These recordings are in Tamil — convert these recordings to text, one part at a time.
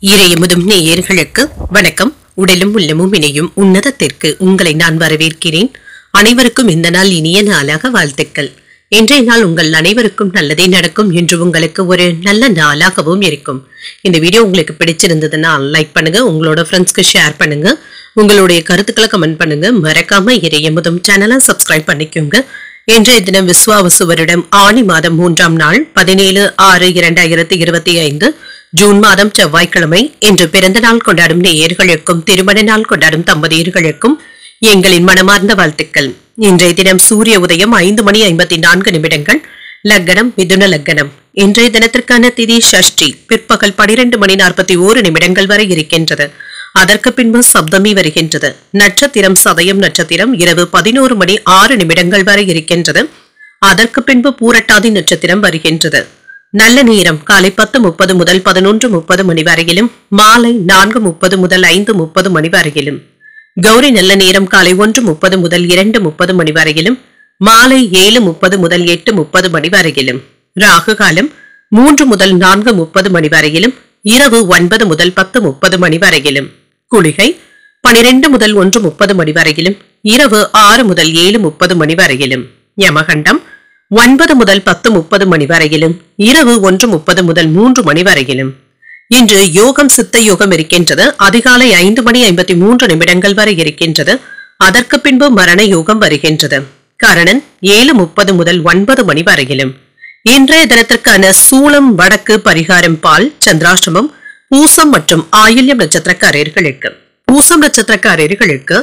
இறையமுதும் நேயர்களுக்கு வணக்கம். உடலும் உள்ளமும் இணையும் உன்னதத்திற்கு உங்களை நான் வரவேற்கிறேன். அனைவருக்கும் இந்த நாள் இனிய நாளாக வாழ்த்துக்கள். இன்றைய நாள் உங்கள் அனைவருக்கும் நல்லதே நடக்கும் என்று உங்களுக்கு ஒரு நல்ல நாளாகவும் இருக்கும். இந்த வீடியோ உங்களுக்கு பிடிச்சிருந்ததுன்னா லைக் பண்ணுங்க, உங்களோட ஃப்ரெண்ட்ஸ்க்கு ஷேர் பண்ணுங்க, உங்களுடைய கருத்துக்களை கமெண்ட் பண்ணுங்க. மறக்காம இறையமுதும் சேனலை சப்ஸ்கிரைப் பண்ணிக்கோங்க. இன்றைய தினம் விஸ்வாவசு வருடம் ஆனி மாதம் 3ஆம் நாள் 17/6/2025 ஜூன் மாதம் செவ்வாய்க்கிழமை. இன்று பிறந்த நாள் கொண்டாடும் நேயர்களுக்கும் திருமண நாள் கொண்டாடும் தம்பதியர்களுக்கும் எங்களின் மனமார்ந்த வாழ்த்துக்கள். இன்றைய தினம் சூரிய உதயம் 5:54 லக்னம் மிதுன லக்னம். இன்றைய தினத்திற்கான திதி ஷஷ்டி பிற்பகல் 12:41 வரை இருக்கின்றது. அதற்கு பின்பு சப்தமி வருகின்றது. நட்சத்திரம் சதயம் நட்சத்திரம் இரவு 11:06 வரை இருக்கின்றது. அதற்கு பின்பு பூரட்டாதி நட்சத்திரம் வருகின்றது. நல்ல நேரம் காலை 10:30 முதல் 11:30 மணி வரையிலும், மாலை 4:30 முதல் 5:30 மணி வரையிலும். கௌரி நல்ல நேரம் காலை 1:30 முதல் 2:30 மணி வரையிலும், மாலை 7:30 முதல் 8:30 மணி வரையிலும். ராகு காலம் 3 முதல் 4:30 மணி வரையிலும், இரவு 9 முதல் 10:30 மணி வரையிலும். குளிகை 12 முதல் 1:30 மணி வரையிலும், இரவு 6 முதல் 7:30 மணி வரையிலும். யமகண்டம் 9 முதல் 10:30 மணி வரையிலும், இரவு 1:30 முதல் 3 மணி வரையிலும். இன்று யோகம் சித்த யோகம் இருக்கின்றது. அதிகாலை 5:53 வரை இருக்கின்றது. அதற்கு பின்பு மரண யோகம் வருகின்றது. கரணன் 7:30 முதல் 9 மணி வரையிலும். இன்றைய தினத்திற்கான சூலம் வடக்கு, பரிகாரம் பால், சந்திராஷ்டமம் பூசம் மற்றும் ஆயில்யம் நட்சத்திரக்காரர்களுக்கு. பூசம் நட்சத்திரக்காரர்களுக்கு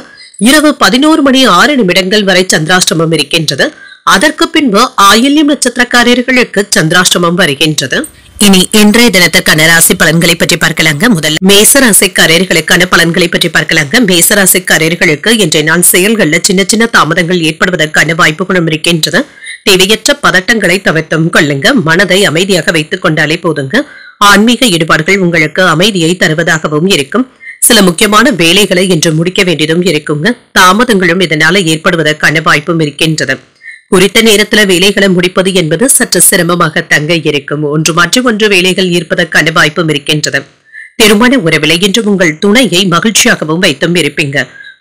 இரவு 11:06 வரை சந்திராஷ்டமம் இருக்கின்றது. அதற்கு பின்பு ஆயில்யம் நட்சத்திரக்காரர்களுக்கு சந்திராஷ்டமம் வருகின்றது. இனி இன்றைய தினத்துக்கான ராசி பலன்களை பற்றி பார்க்கலாங்க. முதல் மேசராசிக்காரர்களுக்கான பலன்களை பற்றி பார்க்கலாங்க. மேசராசிக்காரர்களுக்கு இன்றைய நாள் செயல்கள்ல சின்ன சின்ன தாமதங்கள் ஏற்படுவதற்கான வாய்ப்புகளும் இருக்கின்றது. தேவையற்ற பதட்டங்களை தவிர்த்தும் கொள்ளுங்க. மனதை அமைதியாக வைத்துக் கொண்டாலே போதுங்க. ஆன்மீக ஈடுபாடுகள் உங்களுக்கு அமைதியை தருவதாகவும் இருக்கும். சில முக்கியமான வேலைகளை இன்று முடிக்க வேண்டியதும் இருக்குங்க. தாமதங்களும் இதனால ஏற்படுவதற்கான வாய்ப்பும் இருக்கின்றது. குறித்த நேரத்துல வேலைகளை முடிப்பது என்பது சற்று சிரமமாக தங்க இருக்கும். ஒன்று மாற்றி ஒன்று வேலைகள் இருப்பதற்கான வாய்ப்பும் இருக்கின்றது. திருமண உறவில இன்று உங்கள் துணையை மகிழ்ச்சியாகவும் வைத்தும் இருப்பீங்க.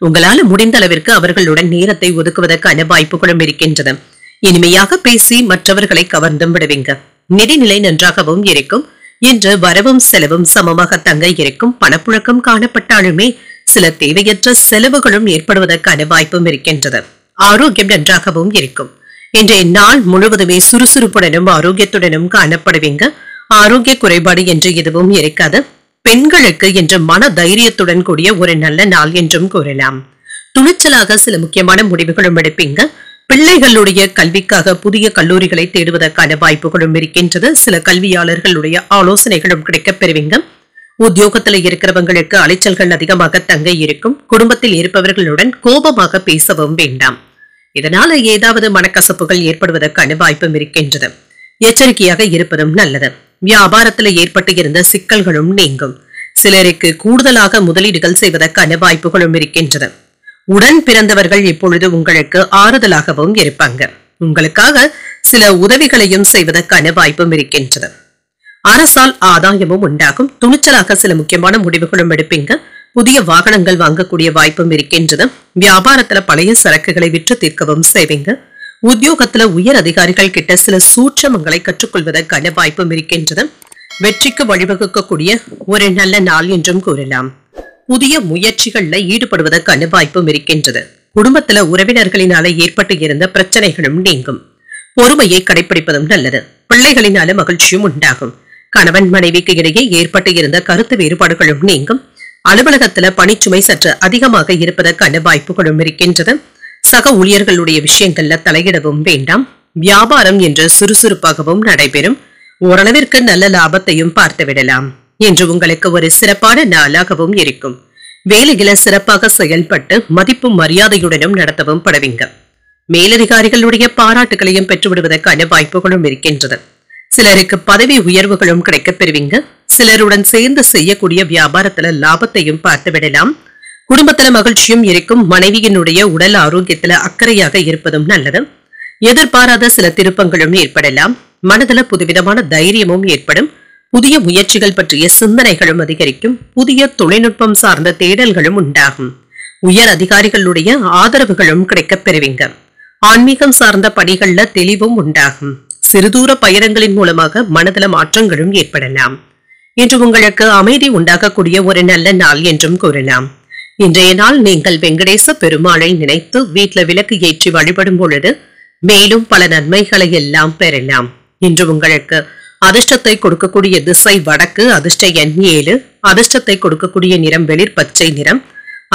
உங்களால முடிந்த அளவிற்கு அவர்களுடன் நேரத்தை ஒதுக்குவதற்கான வாய்ப்புகளும் இருக்கின்றது. இனிமையாக பேசி மற்றவர்களை கவர்ந்தும் விடுவீங்க. நிதிநிலை நன்றாகவும் இருக்கும். இன்று வரவும் செலவும் சமமாக தங்க இருக்கும். பணப்புழக்கம் காணப்பட்டாலுமே சில தேவையற்ற செலவுகளும் ஏற்படுவதற்கான வாய்ப்பும் இருக்கின்றது. ஆரோக்கியம் நன்றாகவும் இருக்கும். இன்றைய நாள் முழுவதுமே சுறுசுறுப்புடனும் ஆரோக்கியத்துடனும் காணப்படுவீங்க. ஆரோக்கிய குறைபாடு என்று எதுவும் இருக்காது. பெண்களுக்கு இன்று மன தைரியத்துடன் கூடிய ஒரு நல்ல நாள் என்றும் கூறலாம். துணிச்சலாக சில முக்கியமான முடிவுகளும் எடுப்பீங்க. பிள்ளைகளுடைய கல்விக்காக புதிய கல்லூரிகளை தேடுவதற்கான வாய்ப்புகளும் இருக்கின்றது. சில கல்வியாளர்களுடைய ஆலோசனைகளும் கிடைக்கப் பெறுவீங்க. உத்தியோகத்தில் இருக்கிறவங்களுக்கு அலைச்சல்கள் அதிகமாக தங்க இருக்கும். குடும்பத்தில் இருப்பவர்களுடன் கோபமாக பேசவும் வேண்டாம். இதனால ஏதாவது மனக்கசப்புகள் ஏற்படுவதற்கான வாய்ப்பும் இருக்கின்றது. எச்சரிக்கையாக இருப்பதும் நல்லது. வியாபாரத்தில் ஏற்பட்டு இருந்த சிக்கல்களும் நீங்கும். சிலருக்கு கூடுதலாக முதலீடுகள் செய்வதற்கான வாய்ப்புகளும் இருக்கின்றது. உடன் பிறந்தவர்கள் இப்பொழுது உங்களுக்கு ஆறுதலாகவும் இருப்பாங்க. உங்களுக்காக சில உதவிகளையும் செய்வதற்கான வாய்ப்பும் இருக்கின்றது. அரசால் ஆதாயமும் உண்டாகும். துணிச்சலாக சில முக்கியமான முடிவுகளும் எடுப்பீங்க. புதிய வாகனங்கள் வாங்கக்கூடிய வாய்ப்பும் இருக்கின்றது. வியாபாரத்துல பழைய சரக்குகளை விற்று தீர்க்கவும் செய்வீங்க. உத்தியோகத்துல உயர் அதிகாரிகள் கிட்ட சில சூட்சமங்களை கற்றுக்கொள்வதற்கான வாய்ப்பும் இருக்கின்றது. வெற்றிக்கு வழிவகுக்கக்கூடிய ஒரு நல்ல நாள் என்றும் கூறலாம். புதிய முயற்சிகள்ல ஈடுபடுவதற்கான வாய்ப்பும் இருக்கின்றது. குடும்பத்துல உறவினர்களினால ஏற்பட்டு இருந்த பிரச்சனைகளும் நீங்கும். பொறுமையை கடைபிடிப்பதும் நல்லது. பிள்ளைகளினால மகிழ்ச்சியும் உண்டாகும். கணவன் மனைவிக்கு இடையே ஏற்பட்டு இருந்த கருத்து வேறுபாடுகளும் நீங்கும். அலுவலகத்துல பணிச்சுமை சற்று அதிகமாக இருப்பதற்கான வாய்ப்புகளும் இருக்கின்றது. சக ஊழியர்களுடைய விஷயங்கள்ல தலையிடவும் வேண்டாம். வியாபாரம் என்று சுறுசுறுப்பாகவும் நடைபெறும். ஓரளவிற்கு நல்ல லாபத்தையும் பார்த்து விடலாம். என்று உங்களுக்கு ஒரு சிறப்பான நாளாகவும் இருக்கும். வேலையில சிறப்பாக செயல்பட்டு மதிப்பும் மரியாதையுடனும் நடத்தவும் படுவீங்க. மேலதிகாரிகளுடைய பாராட்டுகளையும் பெற்றுவிடுவதற்கான வாய்ப்புகளும் இருக்கின்றது. சிலருக்கு பதவி உயர்வுகளும் கிடைக்கப் பெறுவீங்க. சிலருடன் சேர்ந்து செய்யக்கூடிய வியாபாரத்துல லாபத்தையும் பார்த்து விடலாம். குடும்பத்துல மகிழ்ச்சியும் இருக்கும். மனைவியினுடைய உடல் ஆரோக்கியத்துல அக்கறையாக இருப்பதும் நல்லது. எதிர்பாராத சில திருப்பங்களும் ஏற்படலாம். மனதுல புதுவிதமான தைரியமும் ஏற்படும். புதிய முயற்சிகள் பற்றிய சிந்தனைகளும் அதிகரிக்கும். புதிய தொழில்நுட்பம் சார்ந்த தேடல்களும் உண்டாகும். உயர் அதிகாரிகளுடைய ஆதரவுகளும் கிடைக்கப் பெறுவீங்க. ஆன்மீகம் சார்ந்த பணிகள்ல தெளிவும் உண்டாகும். சிறுதூர பயணங்களின் மூலமாக மனதள மாற்றங்களும் ஏற்படலாம். இன்று உங்களுக்கு அமைதி உண்டாகக்கூடிய ஒரு நல்ல நாள் என்றும் கூறலாம். இன்றைய நாள் நீங்கள் வெங்கடேச பெருமாளை நினைத்து வீட்டுல விளக்கு ஏற்றி வழிபடும் பொழுது மேலும் பல நன்மைகளை எல்லாம் பெறலாம். இன்று உங்களுக்கு அதிர்ஷ்டத்தை கொடுக்கக்கூடிய திசை வடக்கு, அதிர்ஷ்ட எண் 7, அதிர்ஷ்டத்தை கொடுக்கக்கூடிய நிறம் வெளிர் பச்சை நிறம்.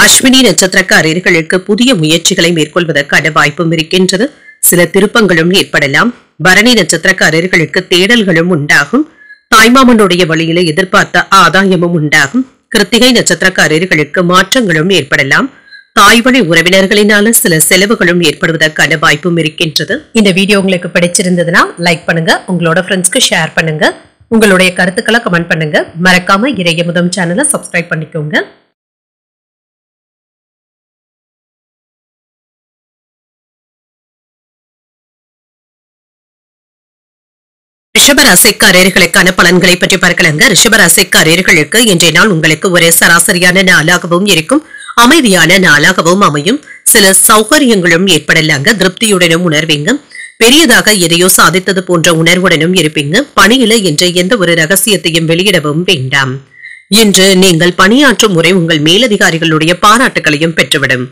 அஸ்வினி நட்சத்திரக்காரர்களுக்கு புதிய முயற்சிகளை மேற்கொள்வதற்கான வாய்ப்பும் இருக்கின்றது. சில திருப்பங்களும் ஏற்படலாம். பரணி நட்சத்திரக்காரர்களுக்கு தேடல்களும் உண்டாகும். தாய்மாமனுடைய வழியில எதிர்பார்த்த ஆதாயமும் உண்டாகும். கிருத்திகை நட்சத்திரக்காரர்களுக்கு மாற்றங்களும் ஏற்படலாம். தாய்வழி உறவினர்களினால சில செலவுகளும் ஏற்படுவதற்கான வாய்ப்பும் இருக்கின்றது. இந்த வீடியோ உங்களுக்கு பிடிச்சிருந்ததுன்னா லைக் பண்ணுங்க, உங்களோட ஃப்ரெண்ட்ஸ்க்கு ஷேர் பண்ணுங்க, உங்களுடைய கருத்துக்களை கமெண்ட் பண்ணுங்க. மறக்காம இறையமுதம் சேனலை சப்ஸ்கிரைப் பண்ணிக்கோங்க. ரிஷபராசிக்காரர்களுக்கான பலன்களை பற்றி பார்க்கலாங்க. ரிஷபராசிக்காரர்களுக்கு இன்றைய நாள் உங்களுக்கு ஒரு சராசரியான நாளாகவும் இருக்கும். அமைதியான நாளாகவும் அமையும். சில சௌகரியங்களும் ஏற்படலாங்க. திருப்தியுடனும் உணர்வீங்க. பெரியதாக எதையோ சாதித்தது போன்ற உணர்வுடனும் இருப்பீங்க. பணியில இன்று எந்த ஒரு ரகசியத்தையும் வெளியிடவும் வேண்டாம். இன்று நீங்கள் பணியாற்றும் முறை உங்கள் மேலதிகாரிகளுடைய பாராட்டுகளையும் பெற்றுவிடும்.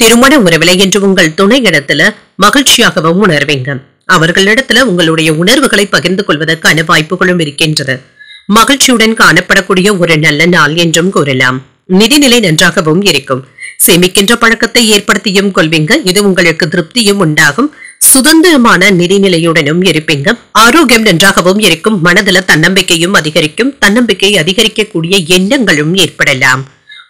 திருமண உறவில இன்று உங்கள் துணையிடத்துல மகிழ்ச்சியாகவும் உணர்வீங்க. அவர்களிடத்துல உங்களுடைய உணர்வுகளை பகிர்ந்து கொள்வதற்கான வாய்ப்புகளும் இருக்கின்றது. மகிழ்ச்சியுடன் காணப்படக்கூடிய ஒரு நல்ல நாள் என்றும் கூறலாம். நிதிநிலை நன்றாகவும் இருக்கும். சேமிக்கின்ற பழக்கத்தை ஏற்படுத்தியும் கொள்வீங்க. இது உங்களுக்கு திருப்தியும் உண்டாகும். சுதந்திரமான நிதிநிலையுடனும் இருப்பீங்க. ஆரோக்கியம் நன்றாகவும் இருக்கும். மனதில தன்னம்பிக்கையும் அதிகரிக்கும். தன்னம்பிக்கை அதிகரிக்கக்கூடிய எண்ணங்களும் ஏற்படலாம்.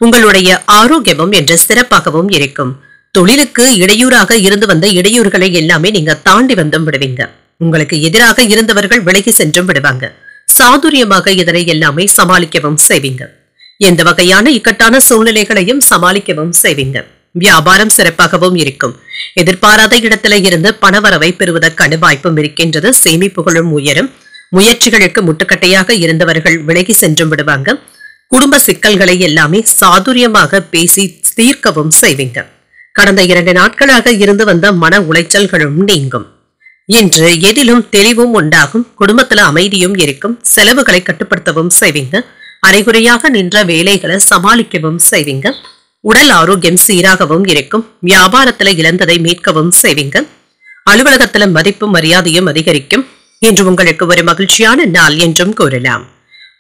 உங்களுடைய ஆரோக்கியமும் என்று சிறப்பாகவும் இருக்கும். தொழிலுக்கு இடையூறாக இருந்து வந்த இடையூறுகளை எல்லாமே நீங்க தாண்டி வந்தும் விடுவீங்க. உங்களுக்கு எதிராக இருந்தவர்கள் விலகி சென்றும் விடுவாங்க. சாதுரியமாக இதனை எல்லாமே சமாளிக்கவும் செய்வீங்க. எந்த வகையான இக்கட்டான சூழ்நிலைகளையும் சமாளிக்கவும் செய்வீங்க. வியாபாரம் சிறப்பாகவும் இருக்கும். எதிர்பாராத இடத்துல இருந்து பணவரவை பெறுவதற்கான வாய்ப்பும் இருக்கின்றது. சேமிப்புகளும் உயரும். முயற்சிகளுக்கு முட்டுக்கட்டையாக இருந்தவர்கள் விலகி சென்றும் விடுவாங்க. குடும்ப சிக்கல்களை எல்லாமே சாதுரியமாக பேசி தீர்க்கவும் செய்வீங்க. கடந்த 2 நாட்களாக இருந்து வந்த மன உளைச்சல்களும் நீங்கும். இன்று எதிலும் தெளிவும் உண்டாகும். குடும்பத்துல அமைதியும் இருக்கும். செலவுகளை கட்டுப்படுத்தவும் செய்வீங்க. அரைகுறையாக நின்ற வேலைகளை சமாளிக்கவும் செய்வீங்க. உடல் ஆரோக்கியம் சீராகவும் இருக்கும். வியாபாரத்துல இழந்ததை மீட்கவும் செய்வீங்க. அலுவலகத்துல மதிப்பும் மரியாதையும் அதிகரிக்கும். இன்று உங்களுக்கு ஒரு மகிழ்ச்சியான நாள் என்றும் கூறலாம்.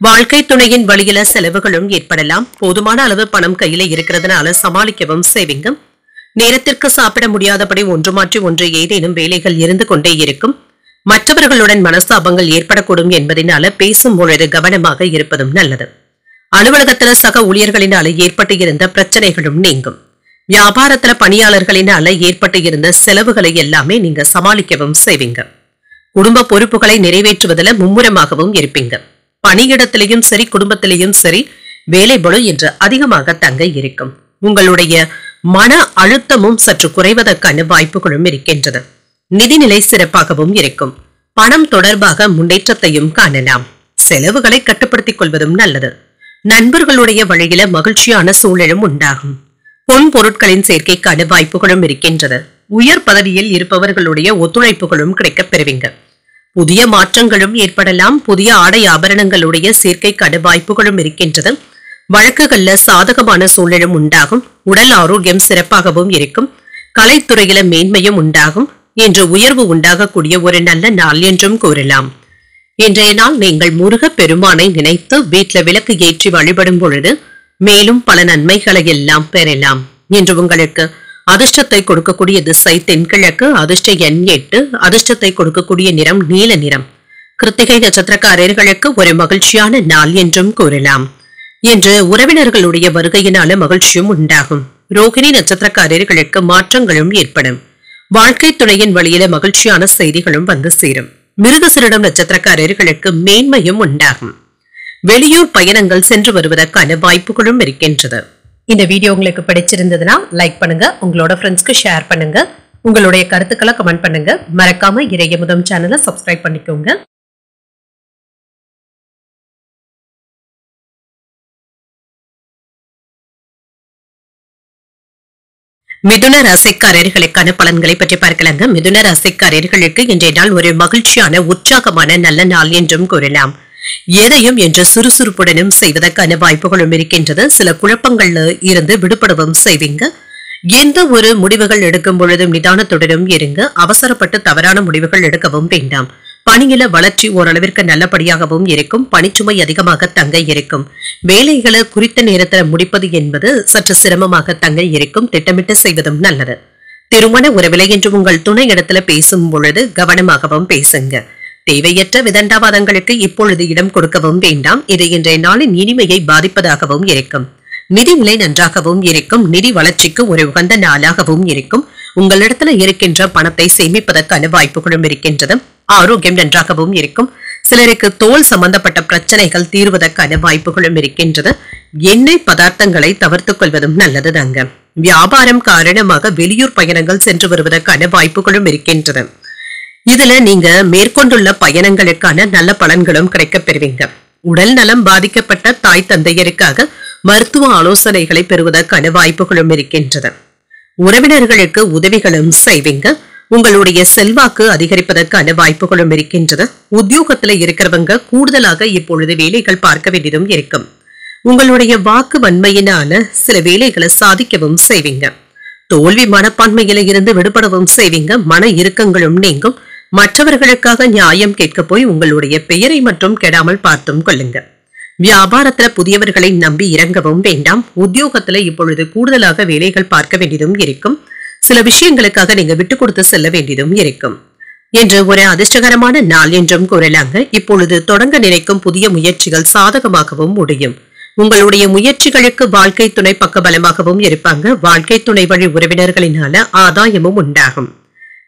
வாழ்க்கை துணையின் வழியில செலவுகளும் ஏற்படலாம். போதுமான அளவு பணம் கையில இருக்கிறதுனால சமாளிக்கவும் செய்வீங்க. நேரத்திற்கு சாப்பிட முடியாதபடி ஒன்று மாற்றி ஒன்று ஏதேனும் வேலைகள் இருந்து கொண்டே இருக்கும். மற்றவர்களுடன் மனஸ்தாபங்கள் ஏற்படக்கூடும் என்பதனால பேசும் பொழுது கவனமாக இருப்பதும் நல்லது. அலுவலகத்துல சக ஊழியர்களினால ஏற்பட்டு இருந்த பிரச்சனைகளும் நீங்கும். வியாபாரத்துல பணியாளர்களினால ஏற்பட்டு இருந்த செலவுகளை எல்லாமே நீங்க சமாளிக்கவும் செய்வீங்க. குடும்ப பொறுப்புகளை நிறைவேற்றுவதில் மும்முரமாகவும் இருப்பீங்க. பணியிடத்திலையும் சரி, குடும்பத்திலையும் சரி, வேலை பளு என்று அதிகமாக தங்க இருக்கும். உங்களுடைய மன அழுத்தமும் சற்று குறைவதற்கான வாய்ப்புகளும் இருக்கின்றது. நிதிநிலை சிறப்பாகவும் இருக்கும். பணம் தொடர்பாக முன்னேற்றத்தையும் காணலாம். செலவுகளை கட்டுப்படுத்திக் கொள்வதும் நல்லது. நண்பர்களுடைய வழியில மகிழ்ச்சியான சூழலும் உண்டாகும். பொன் பொருட்களின் சேர்க்கைக்கான வாய்ப்புகளும் இருக்கின்றது. உயர் பதவியில் இருப்பவர்களுடைய ஒத்துழைப்புகளும் கிடைக்கப் பெறுவீங்க. புதிய மாற்றங்களும் ஏற்படலாம். புதிய ஆடை ஆபரணங்களுடைய சேர்க்கைக்கான வாய்ப்புகளும் இருக்கின்றது. வழக்குகள்ல சாதகமான சூழலும் உண்டாகும். உடல் ஆரோக்கியம் சிறப்பாகவும் இருக்கும். கலைத்துறையில மேன்மையும் உண்டாகும். என்று உயர்வு உண்டாகக்கூடிய ஒரு நல்ல நாள் என்றும் கூறலாம். இன்றைய நாள் நீங்கள் முருக பெருமானை நினைத்து வீட்டுல விளக்கு ஏற்றி வழிபடும் பொழுது மேலும் பல நன்மைகளை எல்லாம் பெறலாம். என்று உங்களுக்கு அதிர்ஷ்டத்தை கொடுக்கக்கூடிய திசை தென்கிழக்கு, அதிர்ஷ்ட எண் 8, அதிர்ஷ்டத்தை கொடுக்கக்கூடிய நிறம் நீல நிறம். கிருத்திகை நட்சத்திரக்காரர்களுக்கு ஒரு மகிழ்ச்சியான நாள் என்றும் கூறலாம். என்று உறவினர்களுடைய வருகையினால மகிழ்ச்சியும் உண்டாகும். ரோகிணி நட்சத்திரக்காரர்களுக்கு மாற்றங்களும் ஏற்படும். வாழ்க்கை துணையின் வழியில மகிழ்ச்சியான செய்திகளும் வந்து சேரும். மிருகசீரிடம் நட்சத்திரக்காரர்களுக்கு மேன்மையும் உண்டாகும். வெளியூர் பயணங்கள் சென்று வருவதற்கான வாய்ப்புகளும் இருக்கின்றது. இந்த வீடியோ உங்களுக்கு பிடிச்சிருந்ததுன்னா லைக் பண்ணுங்க, உங்களோட ஃப்ரெண்ட்ஸ்க்கு ஷேர் பண்ணுங்க, உங்களுடைய கருத்துக்களை கமெண்ட் பண்ணுங்க. மறக்காம இறையமுதம் சேனலை சப்ஸ்கிரைப் பண்ணிக்கோங்க. மிதுன ராசிக்காரர்களுக்கான பலன்களை பற்றி பார்க்கலாங்க. மிதுன ராசிக்காரர்களுக்கு இன்றைய நாள் ஒரு மகிழ்ச்சியான உற்சாகமான நல்ல நாள் என்றும் கூறலாம். எதையும் என்று சுறுசுறுப்புடனும் செய்வதற்கான வாய்ப்புகளும் இருக்கின்றது. சில குழப்பங்கள்ல இருந்து விடுபடவும் செய்வீங்க. எந்த ஒரு முடிவுகள் எடுக்கும் பொழுதும் நிதானத்துடனும் இருங்க. அவசரப்பட்டு தவறான முடிவுகள் எடுக்கவும் வேண்டாம். பணியில வளர்ச்சி ஓரளவிற்கு நல்லபடியாகவும் இருக்கும். பணிச்சுமை அதிகமாக தங்க இருக்கும். வேலைகளை குறித்த நேரத்தில் முடிப்பது என்பது சற்று சிரமமாக தங்க இருக்கும். திட்டமிட்டு செய்வதும் நல்லது. திருமண உறவிலை என்று உங்கள் துணை இடத்துல பேசும் பொழுது கவனமாகவும் பேசுங்க. தேவையற்ற விதண்டாவாதங்களுக்கு இப்பொழுது இடம் கொடுக்கவும் வேண்டாம். இது இன்றைய நாளின் இனிமையை பாதிப்பதாகவும் இருக்கும். நிதி நிலை நன்றாகவும் இருக்கும். நிதி வளர்ச்சிக்கு ஒரு உகந்த நாளாகவும் இருக்கும். உங்களிடத்துல இருக்கின்ற பணத்தை சேமிப்பதற்கான வாய்ப்புகளும் இருக்கின்றது. ஆரோக்கியம் நன்றாகவும் இருக்கும். சிலருக்கு தோல் சம்பந்தப்பட்ட பிரச்சனைகள் தீர்வதற்கான வாய்ப்புகளும் இருக்கின்றது. எண்ணெய் பதார்த்தங்களை தவிர்த்துக் கொள்வதும் நல்லதுதாங்க. வியாபாரம் காரணமாக வெளியூர் பயணங்கள் சென்று வருவதற்கான வாய்ப்புகளும் இருக்கின்றது. இதுல நீங்க மேற்கொண்டுள்ள பயணங்களுக்கான நல்ல பலன்களும் கிடைக்கப் பெறுவீங்க. உடல் நலம் பாதிக்கப்பட்ட தாய் தந்தையருக்காக மருத்துவ ஆலோசனைகளை பெறுவதற்கான வாய்ப்புகளும் இருக்கின்றது. உறவினர்களுக்கு உதவிகளும் செய்வீங்க. உங்களுடைய செல்வாக்கு அதிகரிப்பதற்கான வாய்ப்புகளும் இருக்கின்றது. உத்தியோகத்துல இருக்கிறவங்க கூடுதலாக இப்பொழுது வேலைகள் பார்க்க வேண்டியதும் இருக்கும். உங்களுடைய வாக்கு வன்மையினால சில வேலைகளை சாதிக்கவும் செய்வீங்க. தோல்வி மனப்பான்மையில இருந்து விடுபடவும் செய்வீங்க. மன இறுக்கங்களும் நீங்கும். மற்றவர்களுக்காக நியாயம் கேட்க போய் உங்களுடைய பெயரை மட்டும் கெடாமல் பார்த்தும் கொள்ளுங்க. வியாபாரத்துல புதியவர்களை நம்பி இறங்கவும் வேண்டாம். உத்தியோகத்துல இப்பொழுது கூடுதலாக வேலைகள் பார்க்க வேண்டியதும் இருக்கும். சில விஷயங்களுக்காக நீங்க விட்டு கொடுத்து செல்ல வேண்டியதும் இருக்கும் என்று ஒரு அதிர்ஷ்டகரமான நாள் என்றும் கூறலாங்க. இப்பொழுது தொடங்க நினைக்கும் புதிய முயற்சிகள் சாதகமாகவும் முடியும். உங்களுடைய முயற்சிகளுக்கு வாழ்க்கை துணை பக்கபலமாகவும் இருப்பாங்க. வாழ்க்கை துணை வழி உறவினர்களினால ஆதாயமும் உண்டாகும்.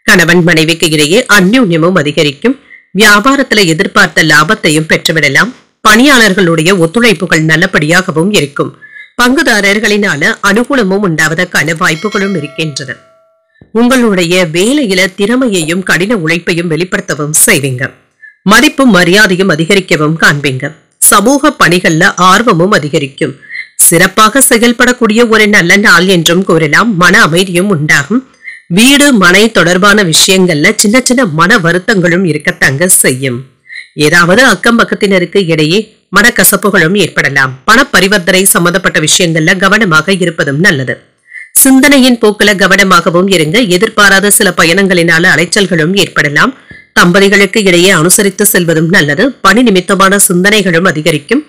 கணவன் மனைவிக்கு இடையே அந்யோன்யமும் அதிகரிக்கும். வியாபாரத்துல எதிர்பார்த்த லாபத்தையும் பெற்றுவிடலாம். பணியாளர்களுடைய ஒத்துழைப்புகள் நல்லபடியாகவும் இருக்கும். பங்குதாரர்களினால அனுகூலமும் உண்டாவதற்கான வாய்ப்புகளும் இருக்கின்றன. உங்களுடைய வேலையில திறமையையும் கடின உழைப்பையும் வெளிப்படுத்தவும் செய்வீங்க. மதிப்பும் மரியாதையும் அதிகரிக்கவும் காண்பீங்க. சமூக பணிகள்ல ஆர்வமும் அதிகரிக்கும். சிறப்பாக செயல்படக்கூடிய ஒரு நல்ல நாள் என்றும் கூறலாம். மன அமைதியும் உண்டாகும். வீடு மனை தொடர்பான விஷயங்கள்ல சின்ன சின்ன மன வருத்தங்களும் இருக்கத்தாங்க செய்யும். ஏதாவது அக்கம் பக்கத்தினருக்கு இடையே மனக்கசப்புகளும் ஏற்படலாம். பண பரிவர்த்தனை சம்பந்தப்பட்ட விஷயங்கள்ல கவனமாக இருப்பதும் நல்லது. சிந்தனையின் போக்குல கவனமாகவும் இருங்க. எதிர்பாராத சில பயணங்களினால அலைச்சல்களும் ஏற்படலாம். தம்பதிகளுக்கு இடையே அனுசரித்து செல்வதும் நல்லது. பணி நிமித்தமான சிந்தனைகளும் அதிகரிக்கும்.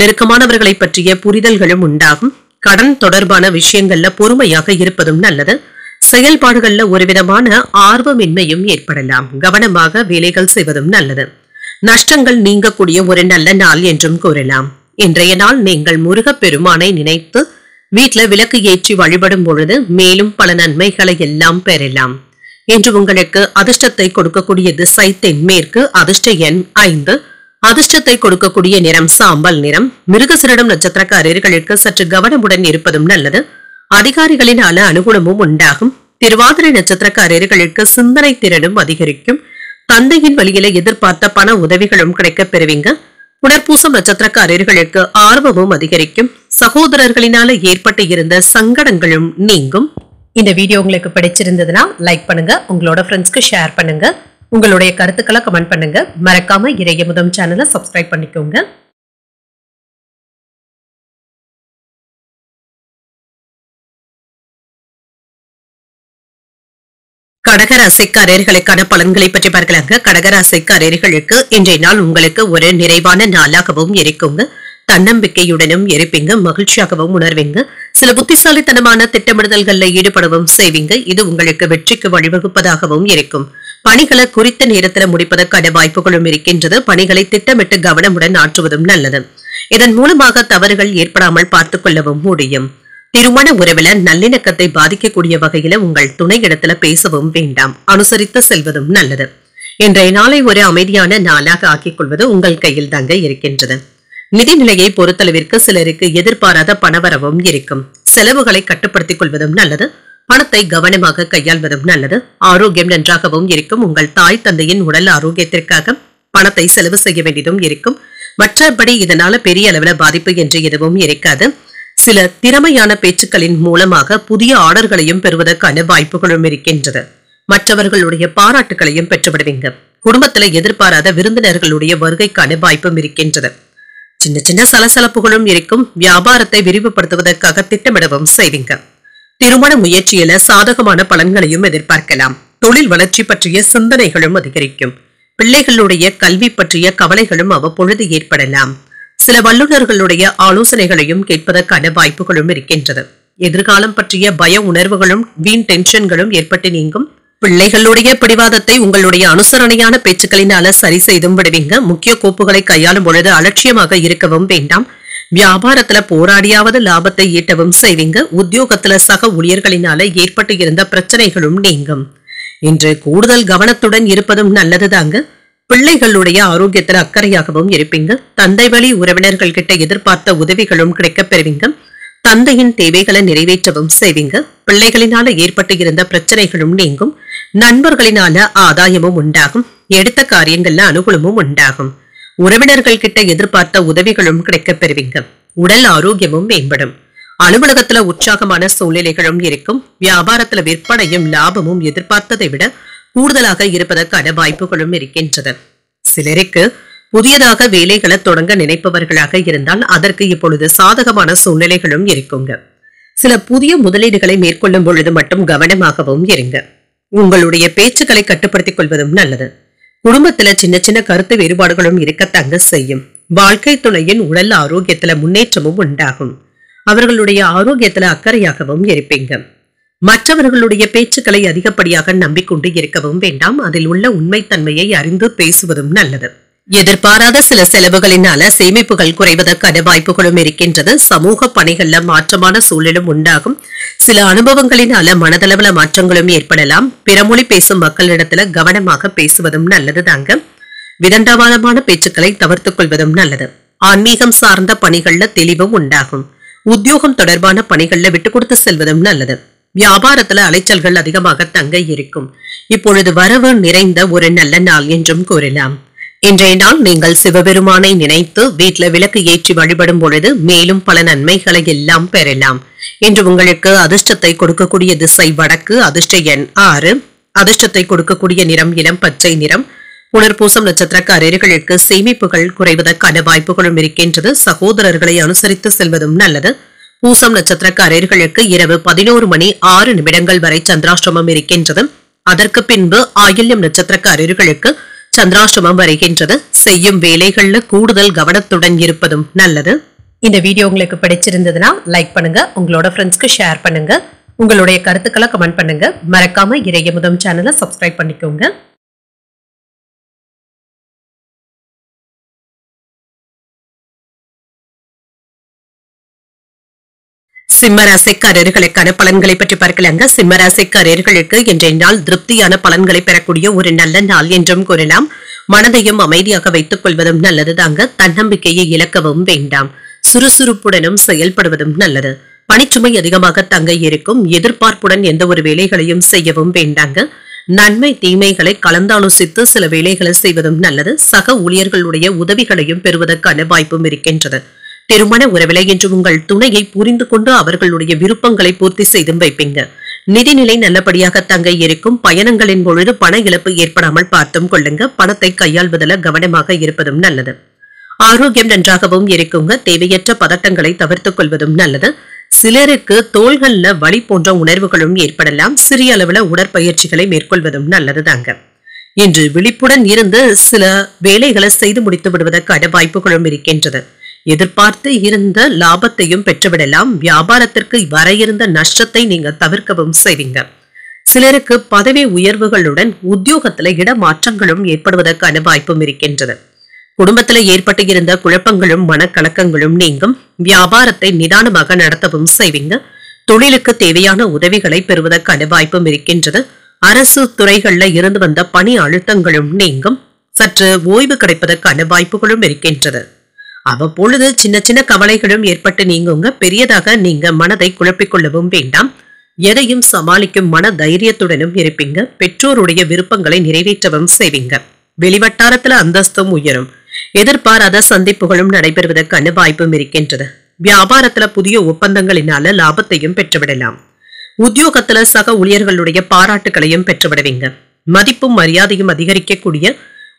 நெருக்கமானவர்களை பற்றிய புரிதல்களும் உண்டாகும். கடன் தொடர்பான விஷயங்கள்ல பொறுமையாக இருப்பதும் நல்லது. செயல்பாடுகள்ல ஒரு விதமான ஆர்வமின்மையும் ஏற்படலாம். கவனமாக வேலைகள் செய்வதும் நல்லது. நஷ்டங்கள் நீங்கக்கூடிய ஒரு நல்ல நாள் என்றும் கூறலாம். இன்றைய நாள் நீங்கள் முருகப் பெருமானை நினைத்து வீட்டுல விளக்கு ஏற்றி வழிபடும் பொழுது மேலும் பல நன்மைகளை எல்லாம் பெறலாம் என்று உங்களுக்கு அதிர்ஷ்டத்தை கொடுக்கக்கூடிய திசை தென்மேற்கு. அதிர்ஷ்ட எண் 5. அதிர்ஷ்டத்தை கொடுக்கக்கூடிய நிறம் சாம்பல் நிறம். மிருகசீரிடம் நட்சத்திரக்காரர்களுக்கு சற்று கவனமுடன் இருப்பதும் நல்லது. அதிகாரிகளினால அனுகூலமும் உண்டாகும். திருவாதிரை நட்சத்திரக்காரர்களுக்கு சிந்தனை திறனும் அதிகரிக்கும். தந்தையின் வழியில எதிர்பார்த்த பண உதவிகளும் கிடைக்கப் பெறுவீங்க. புனர்பூசம் நட்சத்திரக்காரர்களுக்கு ஆர்வமும் அதிகரிக்கும். சகோதரர்களினால ஏற்பட்டு இருந்த சங்கடங்களும் நீங்கும். இந்த வீடியோ உங்களுக்கு பிடிச்சிருந்ததுன்னா லைக் பண்ணுங்க. உங்களோட ஃப்ரெண்ட்ஸ்க்கு ஷேர் பண்ணுங்க. உங்களுடைய கருத்துக்களை கமெண்ட் பண்ணுங்க. மறக்காம இறையமுதம் சேனலை சப்ஸ்கிரைப் பண்ணிக்கோங்க. கடகராசிக்காரர்களுக்கான பலன்களை பற்றி பார்க்கலாங்க. கடகராசிக்காரர்களுக்கு இன்றைய நாள் உங்களுக்கு ஒரு நிறைவான நாளாகவும் இருக்குங்க. தன்னம்பிக்கையுடனும் இருப்பீங்க. மகிழ்ச்சியாகவும் உணர்வீங்க. சில புத்திசாலித்தனமான திட்டமிடுதல்கள்ல ஈடுபடவும் செய்வீங்க. இது உங்களுக்கு வெற்றிக்கு வழிவகுப்பதாகவும் இருக்கும். பணிகளை குறித்த நேரத்துல முடிப்பதற்கான வாய்ப்புகளும் இருக்கின்றது. பணிகளை திட்டமிட்டு கவனமுடன் ஆற்றுவதும் நல்லது. இதன் மூலமாக தவறுகள் ஏற்படாமல் பார்த்துக் கொள்ளவும் முடியும். திருமண உறவுல நல்லிணக்கத்தை பாதிக்கக்கூடிய வகையில உங்கள் துணை இடத்துல பேசவும் வேண்டாம். அனுசரித்து செல்வதும் நல்லது. இன்றைய நாளை ஒரு அமைதியான நாளாக ஆக்கிக் கொள்வது உங்கள் கையில் தாங்க இருக்கின்றது. நிதிநிலையை பொறுத்தளவிற்கு சிலருக்கு எதிர்பாராத பணவரவும் இருக்கும். செலவுகளை கட்டுப்படுத்திக் கொள்வதும் நல்லது. பணத்தை கவனமாக கையாள்வதும் நல்லது. ஆரோக்கியம் நன்றாகவும் இருக்கும். உங்கள் தாய் தந்தையின் உடல் ஆரோக்கியத்திற்காக பணத்தை செலவு செய்ய வேண்டியதும் இருக்கும். மற்றபடி இதனால பெரிய அளவுல பாதிப்பு என்று எதுவும் இருக்காது. சில திறமையான பேச்சுக்களின் மூலமாக புதிய ஆர்டர்களையும் பெறுவதற்கான வாய்ப்புகளும் இருக்கின்றது. மற்றவர்களுடைய பாராட்டுகளையும் பெற்றுவிடுவீங்க. குடும்பத்துல எதிர்பாராத விருந்தினர்களுடைய வருகைக்கான வாய்ப்பும் இருக்கின்றது. சின்ன சின்ன சலசலப்புகளும் இருக்கும். வியாபாரத்தை விரிவுபடுத்துவதற்காக திட்டமிடவும் செய்வீங்க. திருமண முயற்சியில சாதகமான பலன்களையும் எதிர்பார்க்கலாம். தொழில் வளர்ச்சி பற்றிய சிந்தனைகளும் அதிகரிக்கும். பிள்ளைகளுடைய கல்வி பற்றிய கவலைகளும் அவ்வப்பொழுது ஏற்படலாம். சில வல்லுநர்களுடைய ஆலோசனைகளையும் கேட்பதற்கான வாய்ப்புகளும் இருக்கின்றது. எதிர்காலம் பற்றிய பய உணர்வுகளும் வீண் டென்ஷன்களும் ஏற்பட்டு நீங்கும். பிள்ளைகளுடைய பிடிவாதத்தை உங்களுடைய அனுசரணையான பேச்சுக்களினால சரி செய்தும் விடுவீங்க. முக்கிய கோப்புகளை கையாளும் பொழுது அலட்சியமாக இருக்கவும் வேண்டாம். வியாபாரத்துல போராடியாவது லாபத்தை ஈட்டவும் செய்வீங்க. உத்தியோகத்துல சக ஊழியர்களினால ஏற்பட்டு இருந்த பிரச்சனைகளும் நீங்கும். இன்று கூடுதல் கவனத்துடன் இருப்பதும் நல்லதுதாங்க. பிள்ளைகளுடைய ஆரோக்கியத்துல அக்கறையாகவும் இருப்பீங்க. தந்தை வழி உறவினர்கள் கிட்ட எதிர்பார்த்த உதவிகளும் கிடைக்கப் பெறுவீங்க. தந்தையின் தேவைகளை நிறைவேற்றவும் செய்வீங்க. பிள்ளைகளினால ஏற்பட்டு இருந்த பிரச்சனைகளும் நீங்கும். நண்பர்களினால ஆதாயமும் உண்டாகும். எடுத்த காரியங்கள்ல அனுகூலமும் உண்டாகும். உறவினர்கள் கிட்ட எதிர்பார்த்த உதவிகளும் கிடைக்கப் பெறுவீங்க. உடல் ஆரோக்கியமும் மேம்படும். அலுவலகத்துல உற்சாகமான சூழ்நிலைகளும் இருக்கும். வியாபாரத்துல விற்பனையும் லாபமும் எதிர்பார்த்ததை விட கூடுதலாக இருப்பதற்கான வாய்ப்புகளும் இருக்கின்றது. சிலருக்கு புதியதாக வேலைகளை தொடங்க நினைப்பவர்களாக இருந்தால் அதற்கு இப்பொழுது சாதகமான சூழ்நிலைகளும் இருக்குங்க. சில புதிய முதலீடுகளை மேற்கொள்ளும் பொழுது மட்டும் கவனமாகவும் இருங்க. உங்களுடைய பேச்சுக்களை கட்டுப்படுத்திக் கொள்வதும் நல்லது. குடும்பத்துல சின்ன சின்ன கருத்து வேறுபாடுகளும் இருக்கத்தாங்க செய்யும். வாழ்க்கை துணையின் உடல் ஆரோக்கியத்துல முன்னேற்றமும் உண்டாகும். அவர்களுடைய ஆரோக்கியத்துல அக்கறையாகவும் இருப்பீங்க. மற்றவர்களுடைய பேச்சுக்களை அதிகப்படியாக நம்பிக்கொண்டு இருக்கவும் வேண்டாம். அதில் உள்ள உண்மைத்தன்மையை அறிந்து பேசுவதும் நல்லது. எதிர்பாராத சில செலவுகளினால சேமிப்புகள் குறைவதற்கான வாய்ப்புகளும் இருக்கின்றது. சமூக பணிகள்ல மாற்றமான சூழலும் உண்டாகும். சில அனுபவங்களினால மனதளவுல மாற்றங்களும் ஏற்படலாம். பிறமொழி பேசும் மக்களிடத்துல கவனமாக பேசுவதும் நல்லது தாங்க. விதண்டாவாதமான பேச்சுக்களை தவிர்த்துக் கொள்வதும் நல்லது. ஆன்மீகம் சார்ந்த பணிகள்ல தெளிவும் உண்டாகும். உத்தியோகம் தொடர்பான பணிகள்ல விட்டு கொடுத்து செல்வதும் நல்லது. வியாபாரத்துல அலைச்சல்கள் அதிகமாக தங்க இருக்கும். இப்பொழுது வரவு நிறைந்த ஒரு நல்ல நாள் என்றும் கூறலாம். இன்றைய நாள் நீங்கள் சிவபெருமானை நினைத்து வீட்டுல விளக்கு ஏற்றி வழிபடும் பொழுது மேலும் பல நன்மைகளை எல்லாம் பெறலாம். இன்று உங்களுக்கு அதிர்ஷ்டத்தை கொடுக்கக்கூடிய திசை வடக்கு. அதிர்ஷ்ட எண் 6. அதிர்ஷ்டத்தை கொடுக்கக்கூடிய நிறம் இளம் பச்சை நிறம். புனர்பூசம் நட்சத்திரக்காரர்களுக்கு சேமிப்புகள் குறைவதற்கான வாய்ப்புகளும் இருக்கின்றது. சகோதரர்களை அனுசரித்து செல்வதும் நல்லது. பூசம் நட்சத்திரக்காரர்களுக்கு இரவு 11:06 வரை சந்திராஷ்டமம் இருக்கின்றது. அதற்கு பின்பு ஆயில்யம் நட்சத்திரக்காரர்களுக்கு சந்திராஷ்டமம் வருகின்றது. செய்யும் வேலைகள்ல கூடுதல் கவனத்துடன் இருப்பதும் நல்லது. இந்த வீடியோ உங்களுக்கு பிடிச்சிருந்ததுன்னா லைக் பண்ணுங்க. உங்களோட ஃப்ரெண்ட்ஸ்க்கு ஷேர் பண்ணுங்க. உங்களுடைய கருத்துக்களை கமெண்ட் பண்ணுங்க. மறக்காம இறையமுதம் சேனலை சப்ஸ்கிரைப் பண்ணிக்கோங்க. சிம்மராசிக்காரர்களுக்கான பலன்களை பற்றி பார்க்கலாங்க. சிம்மராசிக்காரர்களுக்கு இன்றைய நாள் திருப்தியான பலன்களை பெறக்கூடிய ஒரு நல்ல நாள் என்றும் கூறலாம். மனதையும் அமைதியாக வைத்துக் கொள்வதும் நல்லது தாங்க. தன்னம்பிக்கையை இழக்கவும் வேண்டாம். சுறுசுறுப்புடனும் செயல்படுவதும் நல்லது. பணிச்சுமை அதிகமாக தங்க இருக்கும். எதிர்பார்ப்புடன் எந்த ஒரு வேலைகளையும் செய்யவும் வேண்டாங்க. நன்மை தீமைகளை கலந்தாலோசித்து சில வேலைகளை செய்வதும் நல்லது. சக ஊழியர்களுடைய உதவிகளையும் பெறுவதற்கான வாய்ப்பும் இருக்கின்றது. திருமண உறவிலை என்று உங்கள் துணையை புரிந்து கொண்டு அவர்களுடைய விருப்பங்களை பூர்த்தி செய்தும் வைப்பீங்க. நிதிநிலை நல்லபடியாக தங்க இருக்கும். பயணங்களின் பொழுது பண இழப்பு ஏற்படாமல் பார்த்தும் கொள்ளுங்க. பணத்தை கையாள்வதில் கவனமாக இருப்பதும் நல்லது. ஆரோக்கியம் நன்றாகவும் இருக்குங்க. தேவையற்ற பதட்டங்களை தவிர்த்துக் கொள்வதும் நல்லது. சிலருக்கு தோள்கள்ல வலி போன்ற உணர்வுகளும் ஏற்படலாம். சிறிய அளவுல உடற்பயிற்சிகளை மேற்கொள்வதும் நல்லது தாங்க. இன்று விழிப்புடன் இருந்து சில வேலைகளை செய்து முடித்து விடுவதற்கான வாய்ப்புகளும் இருக்கின்றது. எதிர்பார்த்து இருந்த லாபத்தையும் பெற்றுவிடலாம். வியாபாரத்திற்கு வர இருந்த நஷ்டத்தை நீங்க தவிர்க்கவும் செய்வீங்க. சிலருக்கு பதவி உயர்வுகளுடன் உத்தியோகத்துல இடமாற்றங்களும் ஏற்படுவதற்கான வாய்ப்பும் இருக்கின்றது. குடும்பத்துல ஏற்பட்டு இருந்த குழப்பங்களும் மனக்கலக்கங்களும் நீங்கும். வியாபாரத்தை நிதானமாக நடத்தவும் செய்வீங்க. தொழிலுக்கு தேவையான உதவிகளை பெறுவதற்கான வாய்ப்பும் இருக்கின்றது. அரசு துறைகள்ல இருந்து வந்த பணி அழுத்தங்களும் நீங்கும். சற்று ஓய்வு கிடைப்பதற்கான வாய்ப்புகளும் இருக்கின்றது. அவ்வப்பொழுது சின்ன சின்ன கவலைகளும் ஏற்பட்டு நீங்குங்க. பெரியதாக நீங்க மனதை குழப்பிக்கொள்ளவும் வேண்டாம். எதையும் சமாளிக்கும் மன தைரியத்துடனும் இருப்பீங்க. பெற்றோருடைய விருப்பங்களை நிறைவேற்றவும் செய்வீங்க. வெளிவட்டாரத்துல அந்தஸ்தும் உயரும். எதிர்பாராத சந்திப்புகளும் நடைபெறுவதற்கான வாய்ப்பும் இருக்கின்றது. வியாபாரத்துல புதிய ஒப்பந்தங்களினால லாபத்தையும் பெற்றுவிடலாம். உத்தியோகத்துல சக ஊழியர்களுடைய பாராட்டுகளையும் பெற்றுவிடுவீங்க. மதிப்பும் மரியாதையும் அதிகரிக்கக்கூடிய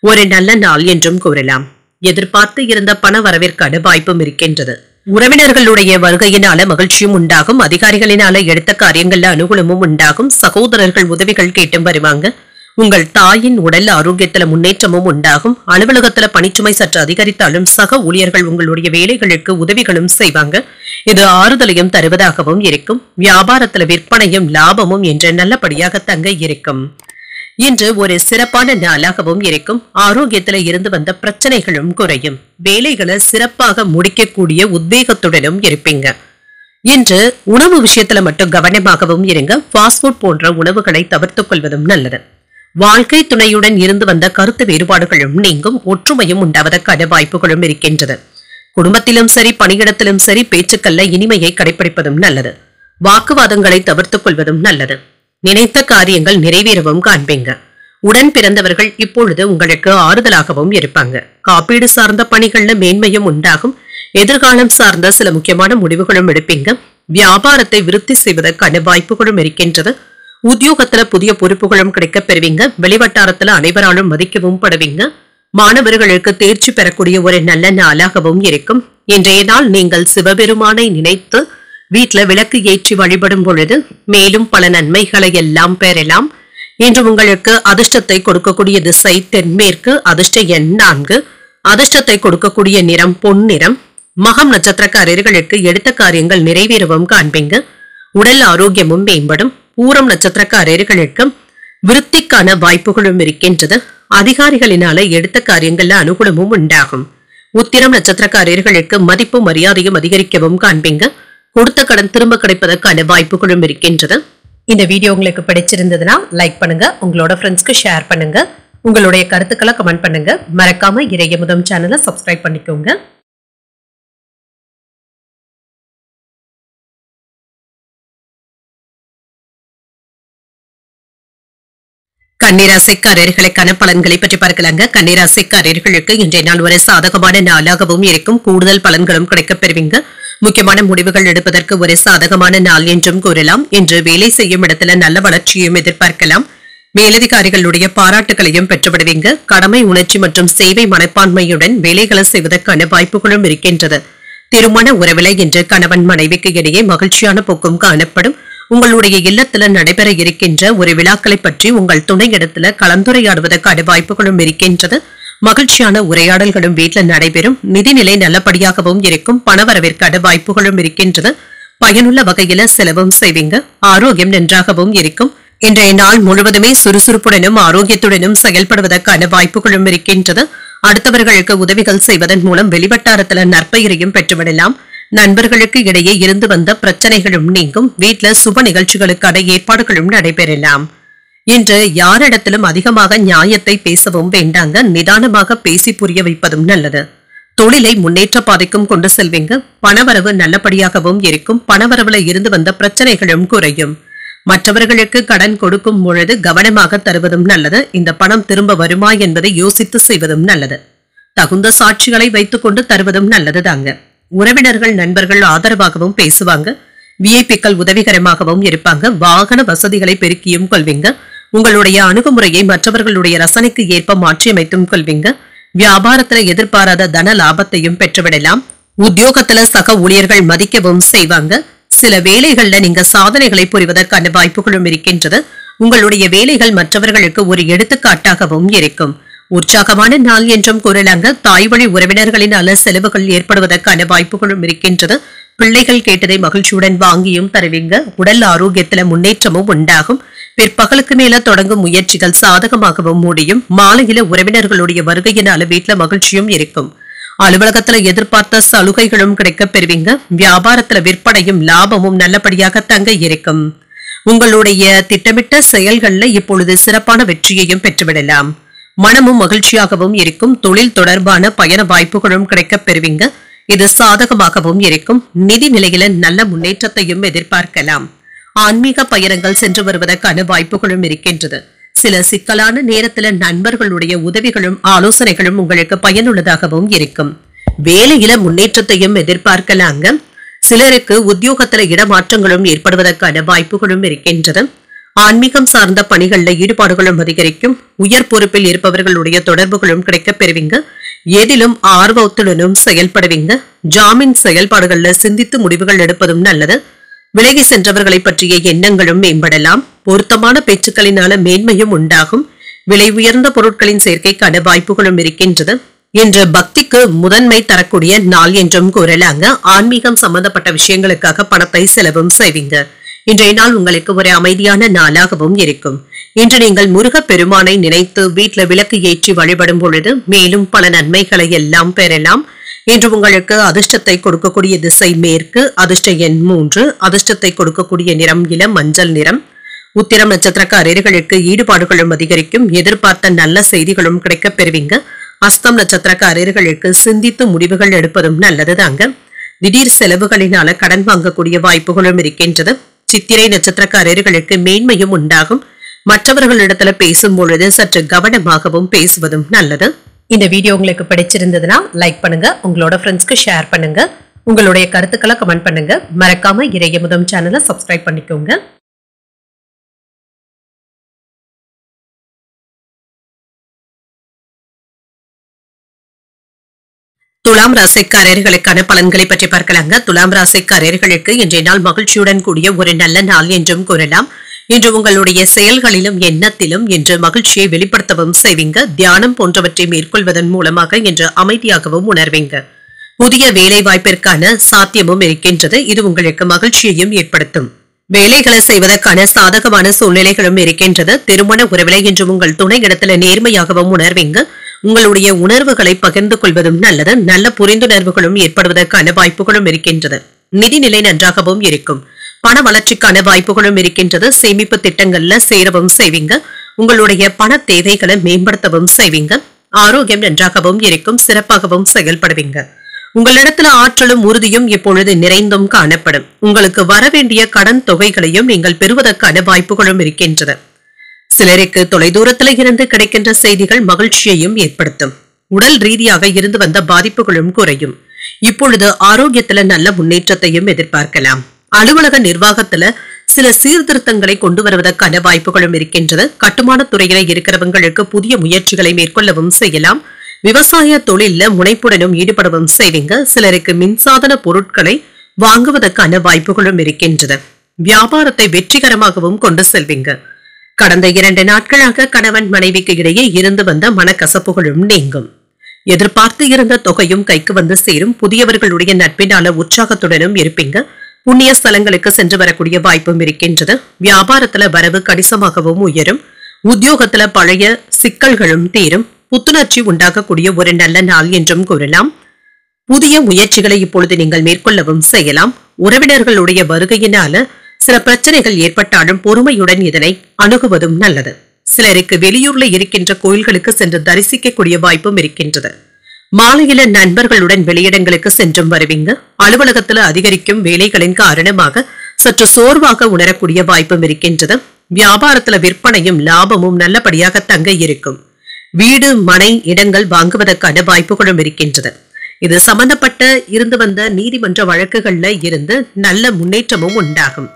ஒரு நல்ல நாள் என்றும் கூறலாம். எதிர்பார்த்து இருந்த பண வரவிற்கான வாய்ப்பும் இருக்கின்றது. உறவினர்களுடைய வருகையினால மகிழ்ச்சியும் உண்டாகும். அதிகாரிகளினால எடுத்த காரியங்கள்ல அனுகூலமும் உண்டாகும். சகோதரர்கள் உதவிகள் கேட்டும் வருவாங்க. உங்கள் தாயின் உடல் ஆரோக்கியத்துல முன்னேற்றமும் உண்டாகும். அலுவலகத்துல பணிச்சுமை சற்று அதிகரித்தாலும் சக ஊழியர்கள் உங்களுடைய வேலைகளுக்கு உதவிகளும் செய்வாங்க. இது ஆறுதலையும் தருவதாகவும் இருக்கும். வியாபாரத்துல விற்பனையும் லாபமும் என்று நல்லபடியாக தங்க இருக்கும். இன்று ஒரு சிறப்பான நாளாகவும் இருக்கும். ஆரோக்கியத்துல இருந்து வந்த பிரச்சனைகளும் குறையும். வேலைகளை சிறப்பாக முடிக்கக்கூடிய உத்வேகத்துடனும் இருப்பீங்க. இன்று உணவு விஷயத்துல மட்டும் கவனமாகவும் இருங்க. ஃபாஸ்ட் ஃபுட் போன்ற உணவுகளை தவிர்த்துக் கொள்வதும் நல்லது. வாழ்க்கை துணையுடன் இருந்து வந்த கருத்து வேறுபாடுகளும் நீங்கும். ஒற்றுமையும் உண்டாவதற்கான வாய்ப்புகளும் இருக்கின்றது. குடும்பத்திலும் சரி பணியிடத்திலும் சரி பேச்சுக்கல்ல இனிமையை கடைபிடிப்பதும் நல்லது. வாக்குவாதங்களை தவிர்த்துக் கொள்வதும் நல்லது. நினைத்த காரியங்கள் நிறைவேறவும் காண்பீங்க. உடன் பிறந்தவர்கள் இப்பொழுது உங்களுக்கு ஆறுதலாகவும் இருப்பாங்க. காப்பீடு சார்ந்த பணிகள்ல மேன்மையும் உண்டாகும். எதிர்காலம் சார்ந்த சில முக்கியமான முடிவுகளும் எடுப்பீங்க. வியாபாரத்தை விருத்தி செய்வதற்கான வாய்ப்புகளும் இருக்கின்றது. உத்தியோகத்துல புதிய பொறுப்புகளும் கிடைக்கப் பெறுவீங்க. வெளிவட்டாரத்துல அனைவராலும் மதிக்கவும் படுவீங்க. மாணவர்களுக்கு தேர்ச்சி பெறக்கூடிய ஒரு நல்ல நாளாகவும் இருக்கும். இன்றைய நாள் நீங்கள் சிவபெருமானை நினைத்து வீட்டுல விளக்கு ஏற்றி வழிபடும் பொழுது மேலும் பல நன்மைகளை எல்லாம் பெறலாம். இன்று உங்களுக்கு அதிர்ஷ்டத்தை கொடுக்கக்கூடிய திசை தென்மேற்கு. அதிர்ஷ்ட எண் 4. அதிர்ஷ்டத்தை கொடுக்கக்கூடிய நிறம் பொன்னிறம். மகம் நட்சத்திரக்காரர்களுக்கு எடுத்த காரியங்கள் நிறைவேறவும் காண்பீங்க. உடல் ஆரோக்கியமும் மேம்படும். பூரம் நட்சத்திரக்காரர்களுக்கு விருத்திக்கான வாய்ப்புகளும் இருக்கின்றது. அதிகாரிகளினால எடுத்த காரியங்கள்ல அனுகூலமும் உண்டாகும். உத்திரம் நட்சத்திரக்காரர்களுக்கு மதிப்பும் மரியாதையும் அதிகரிக்கவும் காண்பீங்க. கொடுத்த கடன் திரும்ப கிடைப்பதற்கான வாய்ப்புகளும் இருக்கின்றது. இந்த வீடியோ உங்களுக்கு பிடிச்சிருந்ததுன்னா லைக் பண்ணுங்க. உங்களோட ஃப்ரெண்ட்ஸ்க்கு ஷேர் பண்ணுங்க. உங்களுடைய கருத்துக்களை கமெண்ட் பண்ணுங்க. மறக்காம இறையமுதம் சேனலை சப்ஸ்கிரைப் பண்ணிக்கோங்க. கன்னிராசிக்காரர்களுக்கான பலன்களை பற்றி பார்க்கலாங்க. கன்னிராசிக்காரர்களுக்கு இன்றைய நாள் ஒரு சாதகமான நாளாகவும் இருக்கும். கூடுதல் பலன்களும் கிடைக்கப் பெறுவீங்க. முக்கியமான முடிவுகள் எடுப்பதற்கு ஒரு சாதகமான நாள் என்றும் கூறலாம். இன்று வேலை செய்யும் இடத்துல நல்ல வளர்ச்சியும் எதிர்பார்க்கலாம். மேலதிகாரிகளுடைய பாராட்டுகளையும் பெற்றுவிடுவீங்க. கடமை உணர்ச்சி மற்றும் சேவை மனப்பான்மையுடன் வேலைகளை செய்வதற்கான வாய்ப்புகளும் இருக்கின்றது. திருமண உறவில இன்று கணவன் மனைவிக்கு இடையே மகிழ்ச்சியான போக்கும் காணப்படும். உங்களுடைய இல்லத்துல நடைபெற இருக்கின்ற ஒரு விழாக்களை பற்றி உங்கள் துணையிடத்துல கலந்துரையாடுவதற்கான வாய்ப்புகளும் இருக்கின்றது. மகிழ்ச்சியான உரையாடல்களும் வீட்டுல நடைபெறும். நிதிநிலை நல்லபடியாகவும் இருக்கும். பணவரவிற்கான வாய்ப்புகளும் இருக்கின்றது. பயனுள்ள வகையில செலவும் செய்வீங்க. ஆரோக்கியம் நன்றாகவும் இருக்கும். இன்றைய நாள் முழுவதுமே சுறுசுறுப்புடனும் ஆரோக்கியத்துடனும் செயல்படுவதற்கான வாய்ப்புகளும் இருக்கின்றது. அடுத்தவர்களுக்கு உதவிகள் செய்வதன் மூலம் வெளிவட்டாரத்துல நற்பெயரையும் பெற்றுவிடலாம். நண்பர்களுக்கு இடையே இருந்து வந்த பிரச்சனைகளும் நீங்கும். வீட்டுல சுப நிகழ்ச்சிகளுக்கான ஏற்பாடுகளும் நடைபெறலாம். இன்று யாரிடத்திலும் அதிகமாக நியாயத்தை பேசவும் வேண்டாங்க. நிதானமாக பேசி புரிய வைப்பதும் நல்லது. தொழிலை முன்னேற்ற பாதைக்கும் கொண்டு செல்வீங்க. பணவரவு நல்லபடியாகவும் இருக்கும். பணவரவுல இருந்து வந்த பிரச்சனைகளும் குறையும். மற்றவர்களுக்கு கடன் கொடுக்கும் பொழுது கவனமாக தருவதும் நல்லது. இந்த பணம் திரும்ப வருமா என்பதை யோசித்து செய்வதும் நல்லது. தகுந்த சாட்சிகளை வைத்துக் கொண்டு தருவதும் நல்லது தாங்க. உறவினர்கள் நண்பர்கள் ஆதரவாகவும் பேசுவாங்க. விஐபிக்கள் உதவிகரமாகவும் இருப்பாங்க. வாகன வசதிகளை பெருக்கியும் கொள்வீங்க. உங்களுடைய அணுகுமுறையை மற்றவர்களுடைய ரசனைக்கு ஏற்ப மாற்றியமைத்தும் கொள்வீங்க. வியாபாரத்துல எதிர்பாராத தன லாபத்தையும் பெற்றுவிடலாம். உத்தியோகத்துல சக ஊழியர்கள் மதிக்கவும் செய்வாங்க. சில வேலைகள்ல நீங்க சாதனைகளை புரிவதற்கான வாய்ப்புகளும் இருக்கின்றது. உங்களுடைய வேலைகள் மற்றவர்களுக்கு ஒரு எடுத்துக்காட்டாகவும் இருக்கும். உற்சாகமான நாள் என்றும் கூறலாங்க. தாய் வழி உறவினர்களினால செலவுகள் ஏற்படுவதற்கான வாய்ப்புகளும் இருக்கின்றது. பிள்ளைகள் கேட்டதை மகிழ்ச்சியுடன் வாங்கியும் தருவீங்க. உடல் ஆரோக்கியத்துல முன்னேற்றமும் உண்டாகும். பிற்பகலுக்கு மேல தொடங்கும் முயற்சிகள் சாதகமாகவும் முடியும். மாலையில உறவினர்களுடைய வருகையினால வீட்டுல மகிழ்ச்சியும் இருக்கும். அலுவலகத்துல எதிர்பார்த்த சலுகைகளும் கிடைக்கப் பெறுவீங்க. வியாபாரத்துல விற்பனையும் லாபமும் நல்லபடியாக தங்க இருக்கும். உங்களுடைய திட்டமிட்ட செயல்கள்ல இப்பொழுது சிறப்பான வெற்றியையும் பெற்றுவிடலாம். மனமும் மகிழ்ச்சியாகவும் இருக்கும். தொழில் தொடர்பான பயண வாய்ப்புகளும் கிடைக்கப் பெறுவீங்க. இது சாதகமாகவும் இருக்கும். நிதி நிலையில நல்ல முன்னேற்றத்தையும் எதிர்பார்க்கலாம். ஆன்மீக பயணங்கள் சென்று வருவதற்கான வாய்ப்புகளும் இருக்கின்றது. சில சிக்கலான நேரத்துல நண்பர்களுடைய உதவிகளும் ஆலோசனைகளும் உங்களுக்கு பயனுள்ளதாகவும் இருக்கும். வேலையில முன்னேற்றத்தையும் எதிர்பார்க்கலாங்க. சிலருக்கு உத்தியோகத்துல இடமாற்றங்களும் ஏற்படுவதற்கான வாய்ப்புகளும் இருக்கின்றது. ஆன்மீகம் சார்ந்த பணிகள்ல ஈடுபாடுகளும் அதிகரிக்கும். உயர் பொறுப்பில் இருப்பவர்களுடைய தொடர்புகளும் கிடைக்கப் பெறுவீங்க. எதிலும் ஆர்வத்துடனும் செயல்படுவீங்க. ஜாமீன் செயல்பாடுகள்ல சிந்தித்து முடிவுகள் எடுப்பதும் நல்லது. விலகி சென்றவர்களை பற்றிய எண்ணங்களும் மேம்படலாம். பொருத்தமான பேச்சுக்களினால மேன்மையும் உண்டாகும். விலை உயர்ந்த பொருட்களின் சேர்க்கைக்கான வாய்ப்புகளும் இருக்கின்றது. இன்று பக்திக்கு முதன்மை தரக்கூடிய நாள் என்றும் கூறலாங்க. ஆன்மீகம் சம்பந்தப்பட்ட விஷயங்களுக்காக பணத்தை செலவும் செய்வீங்க. இன்றைய நாள் உங்களுக்கு ஒரு அமைதியான நாளாகவும் இருக்கும். இன்று நீங்கள் முருகப் பெருமானை நினைத்து வீட்டுல விளக்கு ஏற்றி வழிபடும் பொழுது மேலும் பல நன்மைகளை எல்லாம் பெறலாம். இன்று உங்களுக்கு அதிர்ஷ்டத்தை கொடுக்கக்கூடிய திசை மேற்கு. அதிர்ஷ்ட எண் 3. அதிர்ஷ்டத்தை கொடுக்கக்கூடிய நிறம் இளம் மஞ்சள் நிறம். உத்திரம் நட்சத்திரக்காரர்களுக்கு ஈடுபாடுகளும் அதிகரிக்கும். எதிர்பார்த்த நல்ல செய்திகளும் கிடைக்கப் பெறுவீங்க. அஸ்தம் நட்சத்திரக்காரர்களுக்கு சிந்தித்து முடிவுகள் எடுப்பதும் நல்லதுதாங்க. திடீர் செலவுகளினால கடன் வாங்கக்கூடிய வாய்ப்புகளும் இருக்கின்றது. சித்திரை நட்சத்திரக்காரர்களுக்கு மேன்மையும் உண்டாகும். மற்றவர்களிடத்துல பேசும் பொழுது சற்று கவனமாகவும் பேசுவதும் நல்லது. இந்த வீடியோ உங்களுக்கு பிடிச்சிருந்ததுன்னா லைக் பண்ணுங்க. உங்களோட ஃப்ரெண்ட்ஸ்க்கு ஷேர் பண்ணுங்க. உங்களுடைய கருத்துக்களை கமெண்ட் பண்ணுங்க. மறக்காம இறையமுதம் சேனலை சப்ஸ்கிரைப் பண்ணிக்கோங்க. துலாம் ராசிக்காரர்களுக்கான பலன்களை பற்றி பார்க்கலாங்க. துலாம் ராசிக்காரர்களுக்கு இன்றைய நாள் மகிழ்ச்சியுடன் கூடிய ஒரு நல்ல நாள் என்றும் கூறலாம். இன்று உங்களுடைய செயல்களிலும் எண்ணத்திலும் இன்று மகிழ்ச்சியை வெளிப்படுத்தவும் செய்வீங்க. தியானம் போன்றவற்றை மேற்கொள்வதன் மூலமாக இன்று அமைதியாகவும் உணர்வீங்க. புதிய வேலை வாய்ப்பிற்கான சாத்தியமும் இருக்கின்றது. இது உங்களுக்கு மகிழ்ச்சியையும் ஏற்படுத்தும். வேலைகளை செய்வதற்கான சாதகமான சூழ்நிலைகளும் இருக்கின்றது. திருமண உறவிலை இன்று உங்கள் துணை இடத்துல நேர்மையாகவும் உணர்வீங்க. உங்களுடைய உணர்வுகளை பகிர்ந்து கொள்வதும் நல்லது. நல்ல புரிந்துணர்வுகளும் ஏற்படுவதற்கான வாய்ப்புகளும் இருக்கின்றது. நிதிநிலை நன்றாகவும் இருக்கும். பண வளர்ச்சிக்கான வாய்ப்புகளும் இருக்கின்றது. சேமிப்பு திட்டங்கள்ல சேரவும் செய்வீங்க. உங்களுடைய பண தேவைகளை மேம்படுத்தவும் செய்வீங்க. ஆரோக்கியம் நன்றாகவும் இருக்கும். சிறப்பாகவும் செயல்படுவீங்க. உங்களிடத்துல ஆற்றலும் உறுதியும் இப்பொழுது நிறைந்தும் காணப்படும். உங்களுக்கு வரவேண்டிய கடன் தொகைகளையும் நீங்கள் பெறுவதற்கான வாய்ப்புகளும் இருக்கின்றது. சிலருக்கு தொலைதூரத்துல இருந்து கிடைக்கின்ற செய்திகள் மகிழ்ச்சியையும் ஏற்படுத்தும். உடல் ரீதியாக இருந்து வந்த பாதிப்புகளும் குறையும். இப்பொழுது ஆரோக்கியத்துல நல்ல முன்னேற்றத்தையும் எதிர்பார்க்கலாம். அலுவலக நிர்வாகத்துல சில சீர்திருத்தங்களை கொண்டு வருவதற்கான வாய்ப்புகளும் இருக்கின்றது. கட்டுமான துறையில இருக்கிறவங்களுக்கு புதிய முயற்சிகளை மேற்கொள்ளவும் செய்யலாம். விவசாய தொழில முனைப்புடனும் ஈடுபடவும் செய்வீங்க. சிலருக்கு மின்சாதன பொருட்களை வாங்குவதற்கான வாய்ப்புகளும் இருக்கின்றது. வியாபாரத்தை வெற்றிகரமாகவும் கொண்டு செல்வீங்க. கடந்த 2 நாட்களாக கணவன் மனைவிக்கு இடையே இருந்து வந்த மனக்கசப்புகளும் நீங்கும். எதிர்பார்த்து இருந்த தொகையும் கைக்கு வந்து சேரும். புதியவர்களுடைய நட்பினால உற்சாகத்துடனும் இருப்பீங்க. புண்ணிய ஸ்தலங்களுக்கு சென்று வரக்கூடிய வாய்ப்பும் இருக்கின்றது. வியாபாரத்துல வரவு கணிசமாகவும் உயரும். உத்தியோகத்துல பழைய சிக்கல்களும் தீரும். புத்துணர்ச்சி உண்டாகக்கூடிய ஒரு நல்ல நாள் என்றும் கூறலாம். புதிய முயற்சிகளை இப்பொழுது நீங்கள் மேற்கொள்ளவும் செய்யலாம். உறவினர்களுடைய வருகையினால சில பிரச்சனைகள் ஏற்பட்டாலும் பொறுமையுடன் இதனை அணுகுவதும் நல்லது. சிலருக்கு வெளியூர்ல இருக்கின்ற கோயில்களுக்கு சென்று தரிசிக்கக்கூடிய வாய்ப்பும் இருக்கின்றது. மாலையில நண்பர்களுடன் வெளியிடங்களுக்கு சென்றும் வருவீங்க. அலுவலகத்துல அதிகரிக்கும் வேலைகளின் காரணமாக சற்று சோர்வாக உணரக்கூடிய வாய்ப்பும் இருக்கின்றது. வியாபாரத்துல விற்பனையும் லாபமும் நல்லபடியாக தங்க இருக்கும். வீடு மனை இடங்கள் வாங்குவதற்கான வாய்ப்புகளும் இருக்கின்றது. இது சம்பந்தப்பட்ட இருந்து வந்த நீதிமன்ற வழக்குகள்ல இருந்து நல்ல முன்னேற்றமும் உண்டாகும்.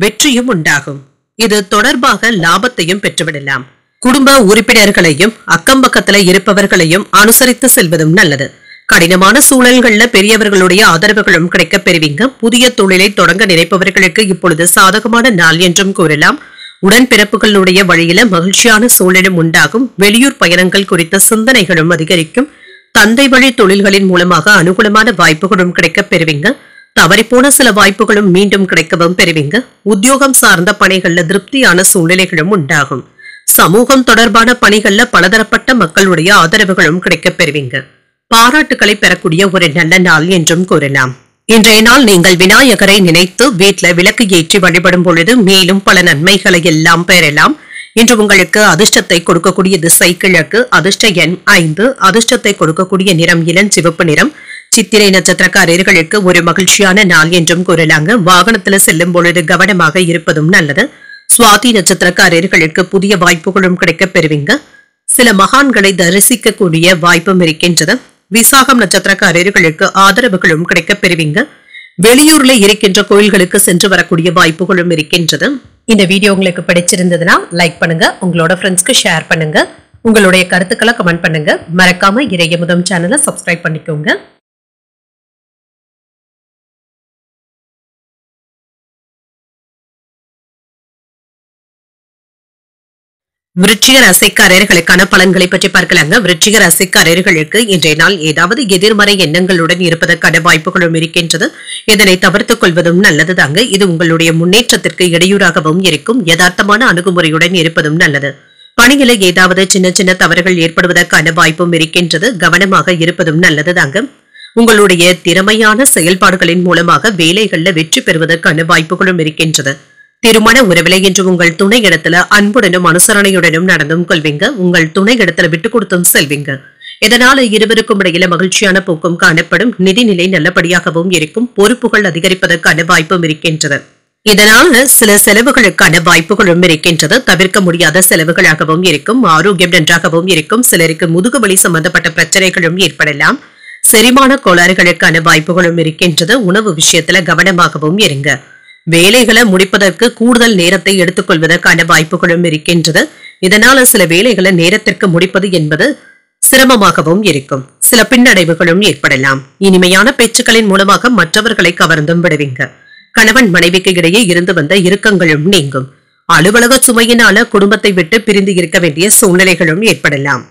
வெற்றியும் உண்டாகும். இது தொடர்பாக லாபத்தையும் பெற்றுவிடலாம். குடும்ப உறுப்பினர்களையும் அக்கம் பக்கத்துல இருப்பவர்களையும் அனுசரித்து செல்வதும் நல்லது. கடினமான சூழல்கள்ல பெரியவர்களுடைய ஆதரவுகளும் கிடைக்கப் பெறுவீங்க. புதிய தொழிலை தொடங்க நினைப்பவர்களுக்கு இப்பொழுது சாதகமான நாள் என்றும் கூறலாம். உடன்பிறப்புகளுடைய வழியில மகிழ்ச்சியான சூழலும் உண்டாகும். வெளியூர் பயணங்கள் குறித்த சிந்தனைகளும் அதிகரிக்கும். தந்தை வழி தொழில்களின் மூலமாக அனுகூலமான வாய்ப்புகளும் கிடைக்கப் பெறுவீங்க. தவறிப்போன சில வாய்ப்புகளும் மீண்டும் கிடைக்கவும் பெறுவீங்க. உத்தியோகம் சார்ந்த பணிகள்ல திருப்தியான சூழ்நிலைகளும் உண்டாகும். சமூகம் தொடர்பான பணிகள்ல பலதரப்பட்ட மக்களுடைய ஆதரவுகளும் கிடைக்கப் பெறுவீங்க. பாராட்டுகளை பெறக்கூடிய ஒரு நல்ல நாள் என்றும் கூறலாம். இன்றைய நாள் நீங்கள் விநாயகரை நினைத்து வீட்டுல விளக்கு ஏற்றி வழிபடும் பொழுது மேலும் பல நன்மைகளை எல்லாம் பெறலாம். இன்று உங்களுக்கு அதிர்ஷ்டத்தை கொடுக்கக்கூடிய திசை கிழக்கு. அதிர்ஷ்ட எண் 5. அதிர்ஷ்டத்தை கொடுக்கக்கூடிய நிறம் இளஞ்சிவப்பு நிறம். சித்திரை நட்சத்திரக்காரர்களுக்கு ஒரு மகிழ்ச்சியான நாள் என்றும் கூறலாங்க. வாகனத்துல செல்லும் பொழுது கவனமாக இருப்பதும் நல்லது. சுவாதி நட்சத்திரக்காரர்களுக்கு புதிய வாய்ப்புகளும் கிடைக்கப் பெறுவீங்க. சில மகான்களை தரிசிக்கக்கூடிய வாய்ப்பும் இருக்கின்றது. விசாகம் நட்சத்திரக்காரர்களுக்கு ஆதரவுகளும் கிடைக்கப் பெறுவீங்க. வெளியூர்ல இருக்கின்ற கோயில்களுக்கு சென்று வரக்கூடிய வாய்ப்புகளும் இருக்கின்றது. இந்த வீடியோ உங்களுக்கு பிடிச்சிருந்ததுன்னா லைக் பண்ணுங்க, உங்களோட ஃப்ரெண்ட்ஸ்க்கு ஷேர் பண்ணுங்க, உங்களுடைய கருத்துக்களை கமெண்ட் பண்ணுங்க. மறக்காம இறையமுதம் சேனலை சப்ஸ்கிரைப் பண்ணிக்கோங்க. விருச்சிக ராசிக்காரர்களுக்கான பலன்களை பற்றி பார்க்கலாங்க. விருச்சிக ராசிக்காரர்களுக்கு இன்றைய நாள் ஏதாவது எதிர்மறை எண்ணங்களுடன் இருப்பதற்கான வாய்ப்புகளும் இருக்கின்றது. இதனை தவிர்த்துக் கொள்வதும் நல்லதுதாங்க. இது உங்களுடைய முன்னேற்றத்திற்கு இடையூறாகவும் இருக்கும். யதார்த்தமான அணுகுமுறையுடன் இருப்பதும் நல்லது. பணியில ஏதாவது சின்ன சின்ன தவறுகள் ஏற்படுவதற்கான வாய்ப்பும் இருக்கின்றது. கவனமாக இருப்பதும் நல்லதுதாங்க. உங்களுடைய திறமையான செயல்பாடுகளின் மூலமாக வேலைகள்ல வெற்றி பெறுவதற்கான வாய்ப்புகளும் இருக்கின்றது. திருமண உறவில இன்று உங்கள் துணை இடத்துல அன்புடனும் அனுசரணையுடனும் நடந்தும் கொள்வீங்க. உங்கள் துணை இடத்துல விட்டு கொடுத்தும் செல்வீங்க. இதனால இருவருக்கும் இடையில மகிழ்ச்சியான போக்கும் காணப்படும். நிதிநிலை நல்லபடியாகவும் இருக்கும். பொறுப்புகள் அதிகரிப்பதற்கான வாய்ப்பும் இருக்கின்றது. இதனால சில செலவுகளுக்கான வாய்ப்புகளும் இருக்கின்றது. தவிர்க்க முடியாத செலவுகளாகவும் இருக்கும். ஆரோக்கியம் நன்றாகவும் இருக்கும். சிலருக்கு முதுகுவலி சம்பந்தப்பட்ட பிரச்சனைகளும் ஏற்படலாம். செரிமான கோளாறுகளுக்கான வாய்ப்புகளும் இருக்கின்றது. உணவு விஷயத்துல கவனமாகவும் இருங்க. வேலைகளை முடிப்பதற்கு கூடுதல் நேரத்தை எடுத்துக் கொள்வதற்கான வாய்ப்புகளும் இருக்கின்றது. இதனால சில வேலைகளை நேரத்திற்கு முடிப்பது என்பது சிரமமாகவும் இருக்கும். சில பின்னடைவுகளும் ஏற்படலாம். இனிமையான பேச்சுக்களின் மூலமாக மற்றவர்களை கவர்ந்தும் விடுவீங்க. கணவன் மனைவிக்கு இடையே இருந்து வந்த இறுக்கங்களும் நீங்கும். அலுவலக சுமையினால குடும்பத்தை விட்டு பிரிந்து இருக்க வேண்டிய சூழ்நிலைகளும் ஏற்படலாம்.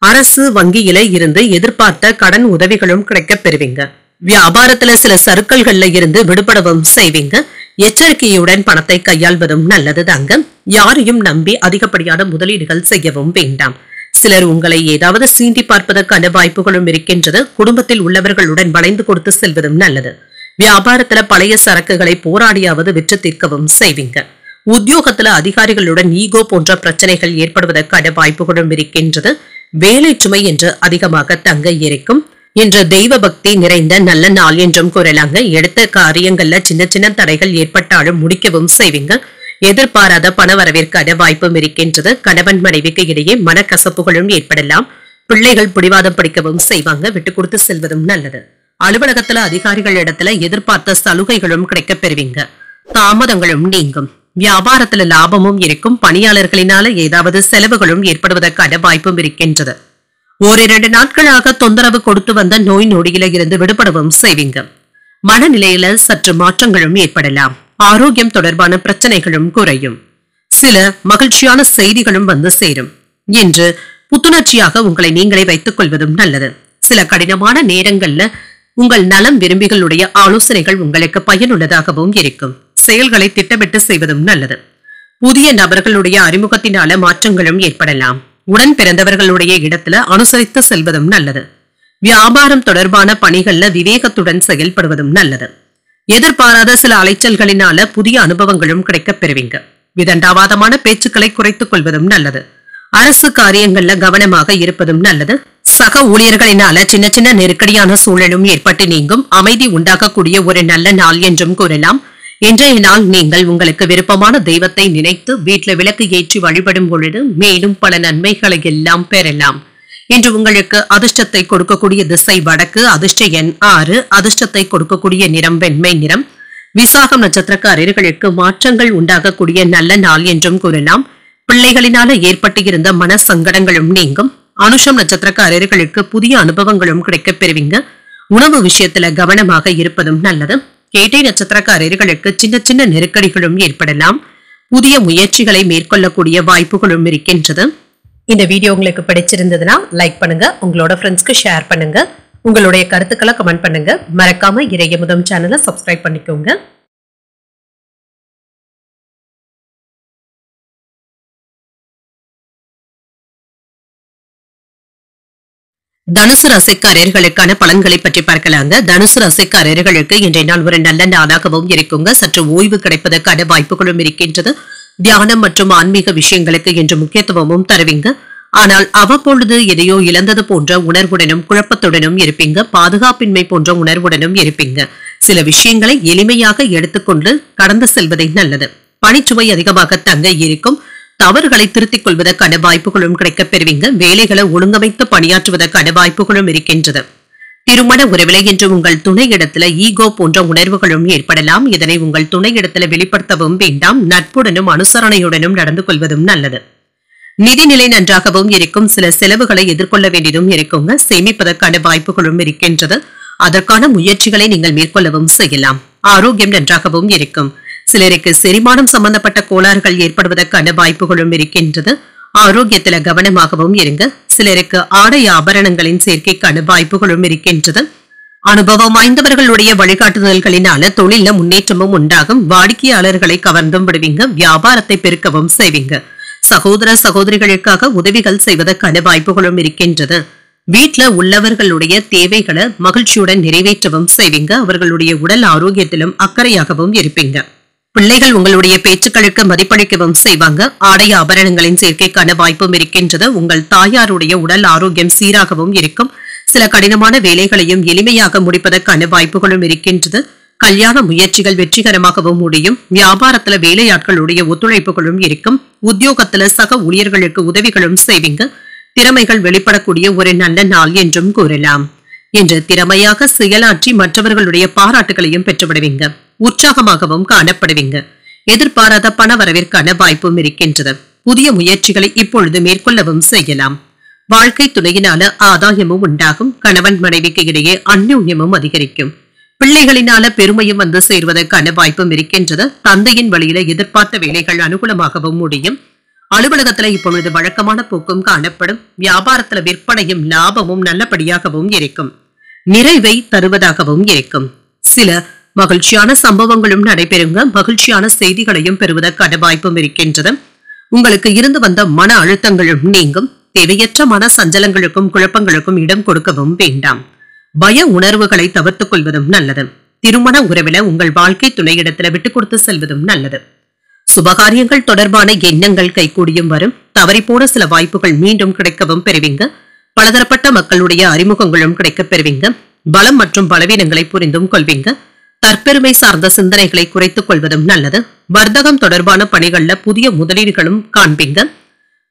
அரசு வங்கியில இருந்து எதிர்பார்த்த கடன் உதவிகளும் கிடைக்கப் பெறுவீங்க. வியாபாரத்துல சில சறுக்கல்கள்ல இருந்து விடுபடவும் செய்வீங்க. எச்சரிக்கையுடன் பணத்தை கையாள்வதும் நல்லது தாங்க. யாரையும் நம்பி அதிகப்படியான முதலீடுகள் செய்யவும் வேண்டாம். சிலர் உங்களை ஏதாவது சீண்டி பார்ப்பதற்கான வாய்ப்புகளும் இருக்கின்றது. குடும்பத்தில் உள்ளவர்களுடன் வளைந்து கொடுத்து செல்வதும் நல்லது. வியாபாரத்துல பழைய சரக்குகளை போராடியாவது விற்று தீர்க்கவும் செய்வீங்க. உத்தியோகத்துல அதிகாரிகளுடன் ஈகோ போன்ற பிரச்சனைகள் ஏற்படுவதற்கான வாய்ப்புகளும் இருக்கின்றது. வேலை சுமை என்று அதிகமாக தங்க இருக்கும். இன்று தெய்வ பக்தி நிறைந்த நல்ல நாள் என்றும் கூறலாங்க. எடுத்த காரியங்கள்ல சின்ன சின்ன தடைகள் ஏற்பட்டாலும் முடிக்கவும் செய்வீங்க. எதிர்பாராத பண வரவிற்கான வாய்ப்பும் இருக்கின்றது. கணவன் மனைவிக்கு இடையே மனக்கசப்புகளும் ஏற்படலாம். பிள்ளைகள் பிடிவாதம் பிடிக்கவும் செய்வாங்க. விட்டு கொடுத்து செல்வதும் நல்லது. அலுவலகத்துல அதிகாரிகள் இடத்துல எதிர்பார்த்த சலுகைகளும் கிடைக்கப் பெறுவீங்க. தாமதங்களும் நீங்கும். வியாபாரத்துல லாபமும் இருக்கும். பணியாளர்களினால ஏதாவது செலவுகளும் ஏற்படுவதற்கான வாய்ப்பும் இருக்கின்றது. ஓரிரண்டு நாட்களாக தொந்தரவு கொடுத்து வந்த நோய் நொடியில இருந்து விடுபடவும் செய்வீங்க. மனநிலையில சற்று மாற்றங்களும் ஏற்படலாம். ஆரோக்கியம் தொடர்பான பிரச்சனைகளும் குறையும். சில மகிழ்ச்சியான செய்திகளும் வந்து சேரும். என்று புத்துணர்ச்சியாக உங்களை நீங்களே வைத்துக் கொள்வதும் நல்லது. சில கடினமான நேரங்கள்ல உங்கள் நலம் விரும்பிகளுடைய ஆலோசனைகள் உங்களுக்கு பயனுள்ளதாகவும் இருக்கும். செயல்களை திட்டமிட்டு செய்வதும் நல்லது. புதிய நபர்களுடைய அறிமுகத்தினால மாற்றங்களும் ஏற்படலாம். உடன் பிறந்தவர்களுடைய இடத்துல அனுசரித்து செல்வதும் நல்லது. வியாபாரம் தொடர்பான பணிகள்ல விவேகத்துடன் செயல்படுவதும் நல்லது. எதிர்பாராத சில அலைச்சல்களினால புதிய அனுபவங்களும் கிடைக்கப் பெறுவீங்க. விதண்டாவாதமான பேச்சுக்களை குறைத்துக் கொள்வதும் நல்லது. அரசு காரியங்கள்ல கவனமாக இருப்பதும் நல்லது. சக ஊழியர்களினால சின்ன சின்ன நெருக்கடியான சூழலும் ஏற்பட்டு நீங்கும். அமைதி உண்டாக்கக்கூடிய ஒரு நல்ல நாள் என்றும் கூறலாம். இன்றைய நாள் நீங்கள் உங்களுக்கு விருப்பமான தெய்வத்தை நினைத்து வீட்டில் விளக்கு ஏற்றி வழிபடும் பொழுது மேலும் பல நன்மைகளை எல்லாம் பெறலாம். இன்று உங்களுக்கு அதிர்ஷ்டத்தை கொடுக்கக்கூடிய திசை வடக்கு. அதிர்ஷ்ட எண் 6. அதிர்ஷ்டத்தை கொடுக்கக்கூடிய நிறம் வெண்மை நிறம். விசாகம் நட்சத்திரக்காரர்களுக்கு மாற்றங்கள் உண்டாகக்கூடிய நல்ல நாள் என்றும் கூறலாம். பிள்ளைகளினால ஏற்பட்டு இருந்த மன சங்கடங்களும் நீங்கும். அனுஷம் நட்சத்திரக்காரர்களுக்கு புதிய அனுபவங்களும் கிடைக்கப் பெறுவீங்க. உணவு விஷயத்துல கவனமாக இருப்பதும் நல்லது. கேட்டை நட்சத்திரக்காரர்களுக்கு சின்ன சின்ன நெருக்கடிகளும் ஏற்படலாம். புதிய முயற்சிகளை மேற்கொள்ளக்கூடிய வாய்ப்புகளும் இருக்கின்றது. இந்த வீடியோ உங்களுக்கு பிடிச்சிருந்ததுன்னா லைக் பண்ணுங்க, உங்களோட ஃப்ரெண்ட்ஸ்க்கு ஷேர் பண்ணுங்க, உங்களுடைய கருத்துக்களை கமெண்ட் பண்ணுங்க. மறக்காம இறையமுதம் சேனலை சப்ஸ்கிரைப் பண்ணிக்கோங்க. தனுசு ராசிக்காரர்களுக்கான பலன்களை பற்றி பார்க்கலாங்க. தனுசு ராசிக்காரர்களுக்கு இன்றைய நாள் ஒரு நல்ல நாளாகவும் இருக்குங்க. சற்று ஓய்வு கிடைப்பதற்கான வாய்ப்புகளும் இருக்கின்றது. தியானம் மற்றும் ஆன்மீக விஷயங்களுக்கு இன்று முக்கியத்துவமும் தருவீங்க. ஆனால் அவ்வப்பொழுது எதையோ இழந்தது போன்ற உணர்வுடனும் குழப்பத்துடனும் இருப்பீங்க. பாதுகாப்பின்மை போன்ற உணர்வுடனும் இருப்பீங்க. சில விஷயங்களை எளிமையாக எடுத்துக்கொண்டு கடந்து செல்வதை நல்லது. பணிச்சுமை அதிகமாக தங்க இருக்கும். தவறுகளை திருத்திக் கொள்வதற்கான வாய்ப்புகளும் கிடைக்கப் பெறுவீங்க. வேலைகளை ஒழுங்கமைத்து பணியாற்றுவதற்கான வாய்ப்புகளும் இருக்கின்றது. திருமண உறவில இன்று உங்கள் துணையிடத்துல ஈகோ போன்ற உணர்வுகளும் ஏற்படலாம். இதனை உங்கள் துணையிடத்துல வெளிப்படுத்தவும் வேண்டாம். நட்புடனும் அனுசரணையுடனும் நடந்து கொள்வதும் நல்லது. நிதிநிலை நன்றாகவும் இருக்கும். சில செலவுகளை எதிர்கொள்ள வேண்டியதும் இருக்குங்க. சேமிப்பதற்கான வாய்ப்புகளும் இருக்கின்றது. அதற்கான முயற்சிகளை நீங்கள் மேற்கொள்ளவும் செய்யலாம். ஆரோக்கியம் நன்றாகவும் இருக்கும். சிலருக்கு செரிமானம் சம்பந்தப்பட்ட கோளாறுகள் ஏற்படுவதற்கான வாய்ப்புகளும் இருக்கின்றது. ஆரோக்கியத்துல கவனமாகவும் இருங்க. சிலருக்கு ஆடை ஆபரணங்களின் சேர்க்கைக்கான வாய்ப்புகளும் இருக்கின்றது. அனுபவம் வாய்ந்தவர்களுடைய வழிகாட்டுதல்களினால தொழில முன்னேற்றமும் உண்டாகும். வாடிக்கையாளர்களை கவர்ந்தும் விடுவீங்க. வியாபாரத்தை பெருக்கவும் செய்வீங்க. சகோதர சகோதரிகளுக்காக உதவிகள் செய்வதற்கான வாய்ப்புகளும் இருக்கின்றது. வீட்டுல உள்ளவர்களுடைய தேவைகளை மகிழ்ச்சியுடன் நிறைவேற்றவும் செய்வீங்க. அவர்களுடைய உடல் ஆரோக்கியத்திலும் அக்கறையாகவும் இருப்பீங்க. பிள்ளைகள் உங்களுடைய பேச்சுக்களுக்கு மதிப்பளிக்கவும் செய்வாங்க. ஆடை ஆபரணங்களின் சேர்க்கைக்கான வாய்ப்பும் இருக்கின்றது. உங்கள் தாயாருடைய உடல் ஆரோக்கியம் சீராகவும் இருக்கும். சில கடினமான வேலைகளையும் எளிமையாக முடிப்பதற்கான வாய்ப்புகளும் இருக்கின்றது. கல்யாண முயற்சிகள் வெற்றிகரமாகவும் முடியும். வியாபாரத்துல வேலையாட்களுடைய ஒத்துழைப்புகளும் இருக்கும். உத்தியோகத்துல சக ஊழியர்களுக்கு உதவிகளும் செய்வீங்க. திறமைகள் வெளிப்படக்கூடிய ஒரு நல்ல நாள் என்றும் கூறலாம். என்று திறமையாக செயலாற்றி மற்றவர்களுடைய பாராட்டுகளையும் பெற்றுவிடுவீங்க. உற்சாகமாகவும் காணப்படுவீங்க. எதிர்பாராத பண வரவிற்கான வாய்ப்பும் இருக்கின்றது. புதிய முயற்சிகளை இப்பொழுது மேற்கொள்ளவும் செய்யலாம். வாழ்க்கை துணையினால ஆதாயமும் உண்டாகும். கணவன் மனைவிக்கு இடையே அந்யோன்யமும் அதிகரிக்கும். பிள்ளைகளினால பெருமையும் வந்து சேர்வதற்கான வாய்ப்பும் இருக்கின்றது. தந்தையின் வழியில எதிர்பார்த்த வேலைகள் அனுகூலமாகவும் முடியும். அலுவலகத்துல இப்பொழுது வழக்கமான போக்கும் காணப்படும். வியாபாரத்துல விற்பனையும் லாபமும் நல்லபடியாகவும் இருக்கும். நிறைவை தருவதாகவும் இருக்கும். சில மகிழ்ச்சியான சம்பவங்களும் நடைபெறுங்க. மகிழ்ச்சியான செய்திகளையும் பெறுவதற்கான வாய்ப்பும் இருக்கின்றது. உங்களுக்கு இருந்து வந்த மன அழுத்தங்களும் நீங்கும். தேவையற்ற மன சஞ்சலங்களுக்கும் குழப்பங்களுக்கும் இடம் கொடுக்கவும் வேண்டாம். பய உணர்வுகளை தவிர்த்துக் கொள்வதும் நல்லது. திருமண உறவில உங்கள் வாழ்க்கை துணையிடத்துல விட்டுக் கொடுத்து செல்வதும் நல்லது. சுபகாரியங்கள் தொடர்பான எண்ணங்கள் கைகூடியும் வரும். தவறிப்போன சில வாய்ப்புகள் மீண்டும் கிடைக்கவும் பெறுவீங்க. பலதரப்பட்ட மக்களுடைய அறிமுகங்களும் கிடைக்கப் பெறுவீங்க. பலம் மற்றும் பலவீனங்களை புரிந்தும் கொள்வீங்க. தற்பெருமை சார்ந்த சிந்தனைகளை குறைத்துக் கொள்வதும் நல்லது. வர்த்தகம் தொடர்பான பணிகள்ல புதிய முதலீடுகளும் காண்பீங்க.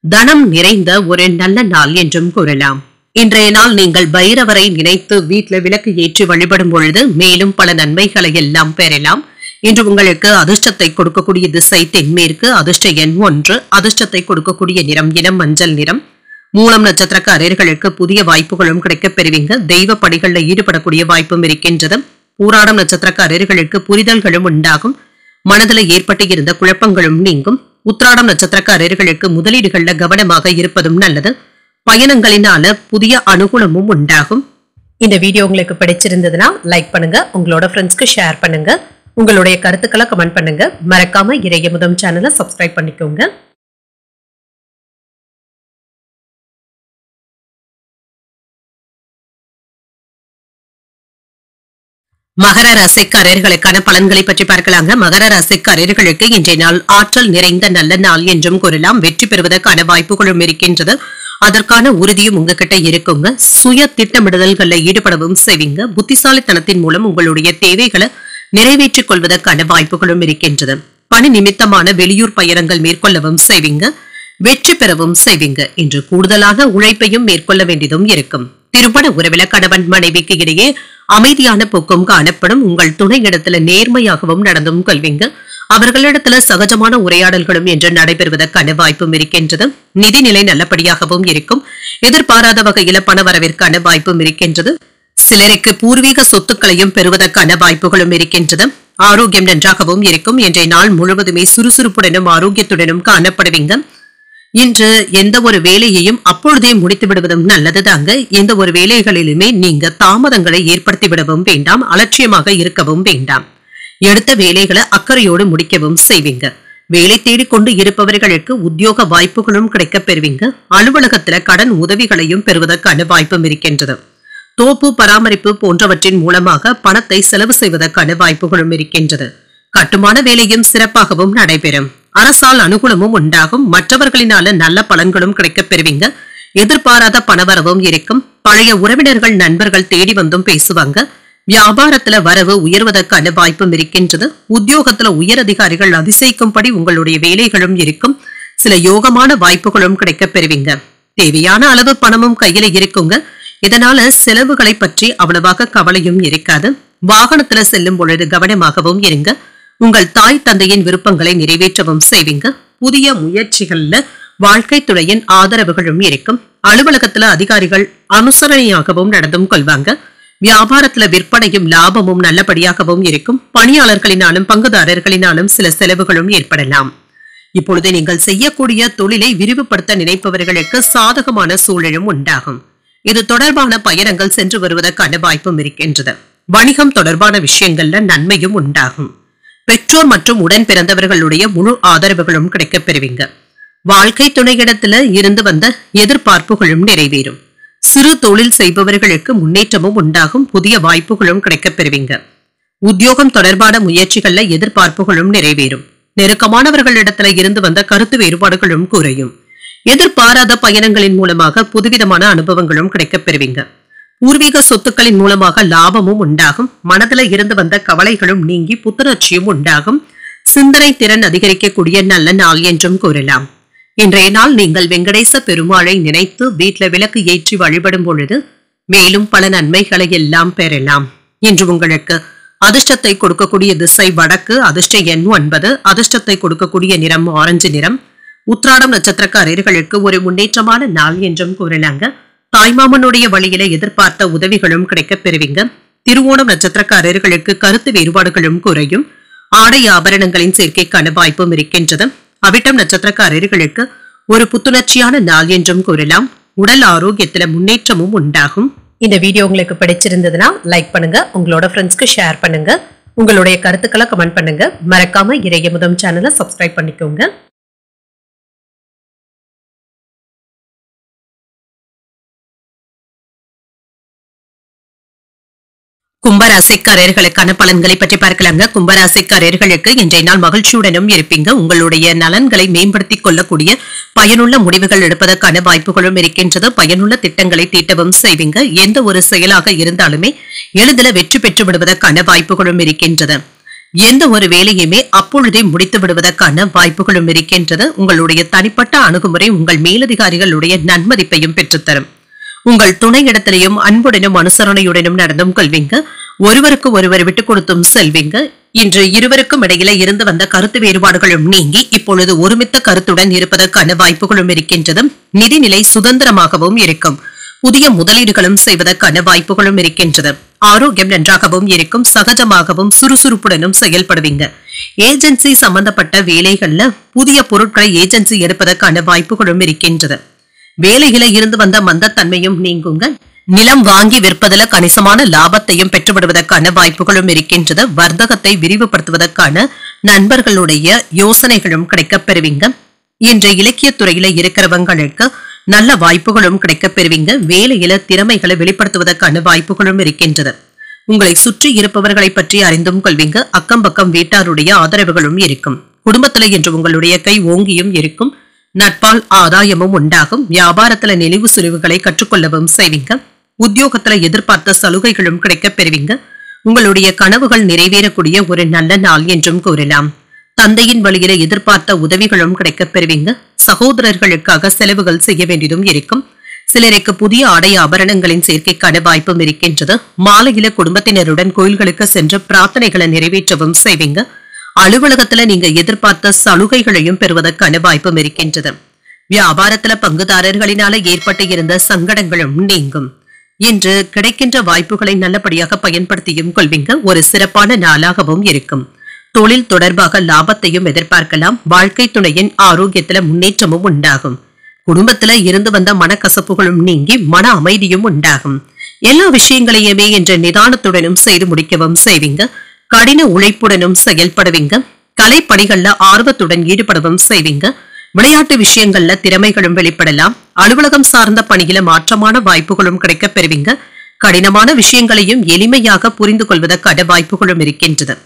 தனம் நிறைந்த ஒரு நல்ல நாள் என்றும் கூறலாம். இன்றைய நாள் நீங்கள் பைரவரை நினைத்து வீட்டுல விளக்கு ஏற்றி வழிபடும் பொழுது மேலும் பல நன்மைகளை எல்லாம் பெறலாம். இன்று உங்களுக்கு அதிர்ஷ்டத்தை கொடுக்கக்கூடிய திசை தென்மேற்கு. அதிர்ஷ்ட எண் 1. அதிர்ஷ்டத்தை கொடுக்கக்கூடிய நிறம் இளம் மஞ்சள் நிறம். மூலம் நட்சத்திரக்காரர்களுக்கு புதிய வாய்ப்புகளும் கிடைக்கப் பெறுவீங்க. தெய்வ பணிகளில் ஈடுபடக்கூடிய வாய்ப்பும் இருக்கின்றது. பூராடம் நட்சத்திரக்காரர்களுக்கு புரிதல்களும் உண்டாகும். மனதில் ஏற்பட்டு இருந்த குழப்பங்களும் நீங்கும். உத்திராடம் நட்சத்திரக்காரர்களுக்கு முதலீடுகள்ல கவனமாக இருப்பதும் நல்லது. பயணங்களினால புதிய அனுகூலமும் உண்டாகும். இந்த வீடியோ உங்களுக்கு பிடிச்சிருந்ததுன்னா லைக் பண்ணுங்க. உங்களோட ஃப்ரெண்ட்ஸ்க்கு ஷேர் பண்ணுங்க. உங்களுடைய கருத்துக்களை கமெண்ட் பண்ணுங்க. மறக்காம இறையமுதம் சேனலை சப்ஸ்கிரைப் பண்ணிக்கோங்க. மகர ராசிக்காரர்களுக்கான பலன்களை பற்றி பார்க்கலாங்க. மகர ராசிக்காரர்களுக்கு இன்றைய நாள் ஆற்றல் நிறைந்த நல்ல நாள் என்றும் கூறலாம். வெற்றி பெறுவதற்கான வாய்ப்புகளும் இருக்கின்றது. அதற்கான உறுதியும் உங்ககிட்ட இருக்குங்க. சுய திட்டமிடுதல்களை ஈடுபடவும் செய்வீங்க. புத்திசாலித்தனத்தின் மூலம் உங்களுடைய தேவைகளை நிறைவேற்றிக் கொள்வதற்கான வாய்ப்புகளும் இருக்கின்றது. பணி நிமித்தமான வெளியூர் பயணங்கள் மேற்கொள்ளவும் செய்வீங்க. வெற்றி பெறவும் செய்வீங்க. இன்று கூடுதலான உழைப்பையும் மேற்கொள்ள வேண்டியதும் இருக்கும். திருமண உறவில கணவன் மனைவிக்கு இடையே அமைதியான போக்கும் காணப்படும். உங்கள் துணையிடத்துல நேர்மையாகவும் நடந்தும் கொள்வீங்க. அவர்களிடத்துல சகஜமான உரையாடல்களும் என்று நடைபெறுவதற்கான வாய்ப்பும் இருக்கின்றது. நிதிநிலை நல்லபடியாகவும் இருக்கும். எதிர்பாராத வகையில பண வரவிற்கான வாய்ப்பும் இருக்கின்றது. சிலருக்கு பூர்வீக சொத்துக்களையும் பெறுவதற்கான வாய்ப்புகளும் இருக்கின்றது. ஆரோக்கியம் நன்றாகவும் இருக்கும். இன்றைய நாள் முழுவதுமே சுறுசுறுப்புடனும் ஆரோக்கியத்துடனும் காணப்படுவீங்க. இன்று எந்த ஒரு வேலையையும் அப்பொழுதே முடித்து விடுவதும் நல்லதுதாங்க. எந்த ஒரு வேலைகளிலுமே நீங்க தாமதங்களை ஏற்படுத்தி விடவும் வேண்டாம். அலட்சியமாக இருக்கவும் வேண்டாம். எடுத்த வேலைகளை அக்கறையோடு முடிக்கவும் செய்வீங்க. வேலை தேடிக்கொண்டு இருப்பவர்களுக்கு உத்தியோக வாய்ப்புகளும் கிடைக்கப் பெறுவீங்க. அலுவலகத்துல கடன் உதவிகளையும் பெறுவதற்கான வாய்ப்பும் இருக்கின்றது. தோப்பு பராமரிப்பு போன்றவற்றின் மூலமாக பணத்தை செலவு செய்வதற்கான வாய்ப்புகளும் இருக்கின்றது. கட்டுமான வேலையும் சிறப்பாகவும் நடைபெறும். அரசால் அனுகூலமும் உண்டாகும். மற்றவர்களினால நல்ல பலன்களும் கிடைக்கப் பெறுவீங்க. எதிர்பாராத பணவரவும் இருக்கும். பழைய உறவினர்கள் நண்பர்கள் தேடி வந்தும் பேசுவாங்க. வியாபாரத்துல வரவு உயர்வதற்கான வாய்ப்பும் இருக்கின்றது. உத்தியோகத்துல உயர் அதிகாரிகள் அதிசயிக்கும்படி உங்களுடைய வேலைகளும் இருக்கும். சில யோகமான வாய்ப்புகளும் கிடைக்கப் பெறுவீங்க. தேவையான அளவு பணமும் கையில இருக்குங்க. இதனால செலவுகளை பற்றி அவ்வளவாக கவலையும் இருக்காது. வாகனத்துல செல்லும் பொழுது கவனமாகவும் இருங்க. உங்கள் தாய் தந்தையின் விருப்பங்களை நிறைவேற்றவும் செய்வீங்க. புதிய முயற்சிகள்ல வாழ்க்கை துணையின் ஆதரவுகளும் இருக்கும். அலுவலகத்துல அதிகாரிகள் அனுசரணையாகவும் நடந்தும் கொள்வாங்க. வியாபாரத்துல விற்பனையும் லாபமும் நல்லபடியாகவும் இருக்கும். பணியாளர்களினாலும் பங்குதாரர்களினாலும் சில செலவுகளும் ஏற்படலாம். இப்பொழுது நீங்கள் செய்யக்கூடிய தொழிலை விரிவுபடுத்த நினைப்பவர்களுக்கு சாதகமான சூழலும் உண்டாகும். இது தொடர்பான பயணங்கள் சென்று வருவதற்கான வாய்ப்பும் இருக்கின்றது. வணிகம் தொடர்பான விஷயங்கள்ல நன்மையும் உண்டாகும். பெற்றோர் மற்றும் உடன் பிறந்தவர்களுடைய முழு ஆதரவுகளும் கிடைக்கப் பெறுவீங்க. வாழ்க்கை துணையிடத்துல இருந்து வந்த எதிர்பார்ப்புகளும் நிறைவேறும். சிறு தொழில் செய்பவர்களுக்கு முன்னேற்றமும் உண்டாகும். புதிய வாய்ப்புகளும் கிடைக்கப் பெறுவீங்க. உத்தியோகம் தொடர்பான முயற்சிகள்ல எதிர்பார்ப்புகளும் நிறைவேறும். நெருக்கமானவர்களிடத்துல இருந்து வந்த கருத்து வேறுபாடுகளும் குறையும். எதிர்பாராத பயணங்களின் மூலமாக புதுவிதமான அனுபவங்களும் கிடைக்கப் பெறுவீங்க. பூர்வீக சொத்துக்களின் மூலமாக லாபமும் உண்டாகும். மனதில இருந்து வந்த கவலைகளும் நீங்கி புத்துணர்ச்சியும் உண்டாகும். சிந்தனை திறன் அதிகரிக்கக்கூடிய நல்ல நாள் என்றும் கூறலாம். இன்றைய நாள் நீங்கள் வெங்கடேச பெருமாளை நினைத்து வீட்ல விளக்கு ஏற்றி வழிபடும் பொழுது மேலும் பல நன்மைகளை எல்லாம் பெறலாம். இன்று உங்களுக்கு அதிர்ஷ்டத்தை கொடுக்கக்கூடிய திசை வடக்கு. அதிர்ஷ்ட எண் 9. அதிர்ஷ்டத்தை கொடுக்கக்கூடிய நிறம் ஆரஞ்சு நிறம். உத்திராடம் நட்சத்திரக்காரர்களுக்கு ஒரு முன்னேற்றமான நாள் என்றும் கூறலாங்க. தாய்மாமனுடைய வழியில எதிர்பார்த்த உதவிகளும் கிடைக்கப் பெறுவீங்க. திருவோணம் நட்சத்திரக்காரர்களுக்கு கருத்து வேறுபாடுகளும் குறையும். ஆடை ஆபரணங்களின் சேர்க்கைக்கான வாய்ப்பும் இருக்கின்றது. அவிட்டம் நட்சத்திரக்காரர்களுக்கு ஒரு புத்துணர்ச்சியான நாள் என்றும் கூறலாம். உடல் ஆரோக்கியத்துல முன்னேற்றமும் உண்டாகும். இந்த வீடியோ உங்களுக்கு பிடிச்சிருந்ததுன்னா லைக் பண்ணுங்க. உங்களோட ஃப்ரெண்ட்ஸ்க்கு ஷேர் பண்ணுங்க. உங்களுடைய கருத்துக்களை கமெண்ட் பண்ணுங்க. மறக்காம இறையமுதம் சேனலை சப்ஸ்கிரைப் பண்ணிக்கோங்க. கும்பராசிக்காரர்களுக்கான பலன்களை பற்றி பார்க்கலாங்க. கும்பராசிக்காரர்களுக்கு இன்றைய நாள் மகிழ்ச்சியுடனும் இருப்பீங்க. உங்களுடைய நலன்களை மேம்படுத்திக் கொள்ளக்கூடிய பயனுள்ள முடிவுகள் எடுப்பதற்கான வாய்ப்புகளும் இருக்கின்றது. பயனுள்ள திட்டங்களை தீட்டவும் செய்வீங்க. எந்த ஒரு செயலாக இருந்தாலுமே எளிதில் வெற்றி பெற்று விடுவதற்கான வாய்ப்புகளும் இருக்கின்றது. எந்த ஒரு வேலையுமே அப்பொழுதே முடித்து விடுவதற்கான வாய்ப்புகளும் இருக்கின்றது. உங்களுடைய தனிப்பட்ட அணுகுமுறை உங்கள் மேலதிகாரிகளுடைய நன்மதிப்பையும் பெற்றுத்தரும். உங்கள் துணையிடத்திலையும் அன்புடனும் அனுசரணையுடனும் நடந்தும் கொள்வீங்க. ஒருவருக்கு ஒருவர் விட்டுக் கொடுத்தும் செல்வீங்க. இன்று இருவருக்கும் இடையில இருந்து வந்த கருத்து வேறுபாடுகளும் நீங்கி இப்பொழுது ஒருமித்த கருத்துடன் இருப்பதற்கான வாய்ப்புகளும் இருக்கின்றது. நிதிநிலை சுதந்திரமாகவும் இருக்கும். புதிய முதலீடுகளும் செய்வதற்கான வாய்ப்புகளும் இருக்கின்றது. ஆரோக்கியம் நன்றாகவும் இருக்கும். சகஜமாகவும் சுறுசுறுப்புடனும் செயல்படுவீங்க. ஏஜென்சி சம்பந்தப்பட்ட வேலைகள்ல புதிய பொருட்களை ஏஜென்சி எடுப்பதற்கான வாய்ப்புகளும் இருக்கின்றது. வேலையில இருந்து வந்த மந்தத்தன்மையும் நீங்குங்க. நிலம் வாங்கி விற்பதில கணிசமான லாபத்தையும் பெற்றுவிடுவதற்கான வாய்ப்புகளும் இருக்கின்றது. வர்த்தகத்தை விரிவுபடுத்துவதற்கான நண்பர்களுடைய யோசனைகளும் கிடைக்கப் பெறுவீங்க. இன்று இலக்கிய துறையில இருக்கிறவங்களுக்கு நல்ல வாய்ப்புகளும் கிடைக்கப் பெறுவீங்க. வேலையில திறமைகளை வெளிப்படுத்துவதற்கான வாய்ப்புகளும் இருக்கின்றது. உங்களை சுற்றி இருப்பவர்களை பற்றி அறிந்தும் கொள்வீங்க. அக்கம் பக்கம் வீட்டாருடைய ஆதரவுகளும் இருக்கும். குடும்பத்துல இன்று உங்களுடைய கை ஓங்கியும் இருக்கும். நட்பால் ஆதாயமும் உண்டாகும். வியாபாரத்துல நெளிவு சுழிவுகளை கற்றுக்கொள்ளவும் செய்வீங்க. உத்தியோகத்துல எதிர்பார்த்த சலுகைகளும் கிடைக்கப் பெறுவீங்க. உங்களுடைய கனவுகள் நிறைவேறக்கூடிய ஒரு நல்ல நாள் என்றும் கூறலாம். தந்தையின் வழியில எதிர்பார்த்த உதவிகளும் கிடைக்கப் பெறுவீங்க. சகோதரர்களுக்காக செலவுகள் செய்ய வேண்டியதும் இருக்கும். சிலருக்கு புதிய ஆடை ஆபரணங்களின் சேர்க்கைக்கான வாய்ப்பும் இருக்கின்றது. மாலையில குடும்பத்தினருடன் கோயில்களுக்கு சென்று பிரார்த்தனைகளை நிறைவேற்றவும் செய்வீங்க. அலுவலகத்துல நீங்க எதிர்பார்த்த சலுகைகளையும் பெறுவதற்கான வாய்ப்பும் இருக்கின்றது. வியாபாரத்துல பங்குதாரர்களினால ஏற்பட்டு இருந்த சங்கடங்களும் நீங்கும். இன்று கிடைக்கின்ற வாய்ப்புகளை நல்லபடியாக பயன்படுத்தியும் கொள்வீங்க. ஒரு சிறப்பான நாளாகவும் இருக்கும். தொழில் தொடர்பாக லாபத்தையும் எதிர்பார்க்கலாம். வாழ்க்கை துணையின் ஆரோக்கியத்துல முன்னேற்றமும் உண்டாகும். குடும்பத்துல இருந்து வந்த மனக்கசப்புகளும் நீங்கி மன அமைதியும் உண்டாகும். எல்லா விஷயங்களையுமே இன்று நிதானத்துடனும் செய்து முடிக்கவும் செய்வீங்க. கடின உழைப்புடனும் செயல்படுவீங்க. கலைப்பணிகள்ல ஆர்வத்துடன் ஈடுபடவும் செய்வீங்க. விளையாட்டு விஷயங்கள்ல திறமைகளும் வெளிப்படலாம். அலுவலகம் சார்ந்த பணியில மாற்றமான வாய்ப்புகளும் கிடைக்கப் பெறுவீங்க. கடினமான விஷயங்களையும் எளிமையாக புரிந்து கொள்வதற்கான வாய்ப்புகளும் இருக்கின்றது.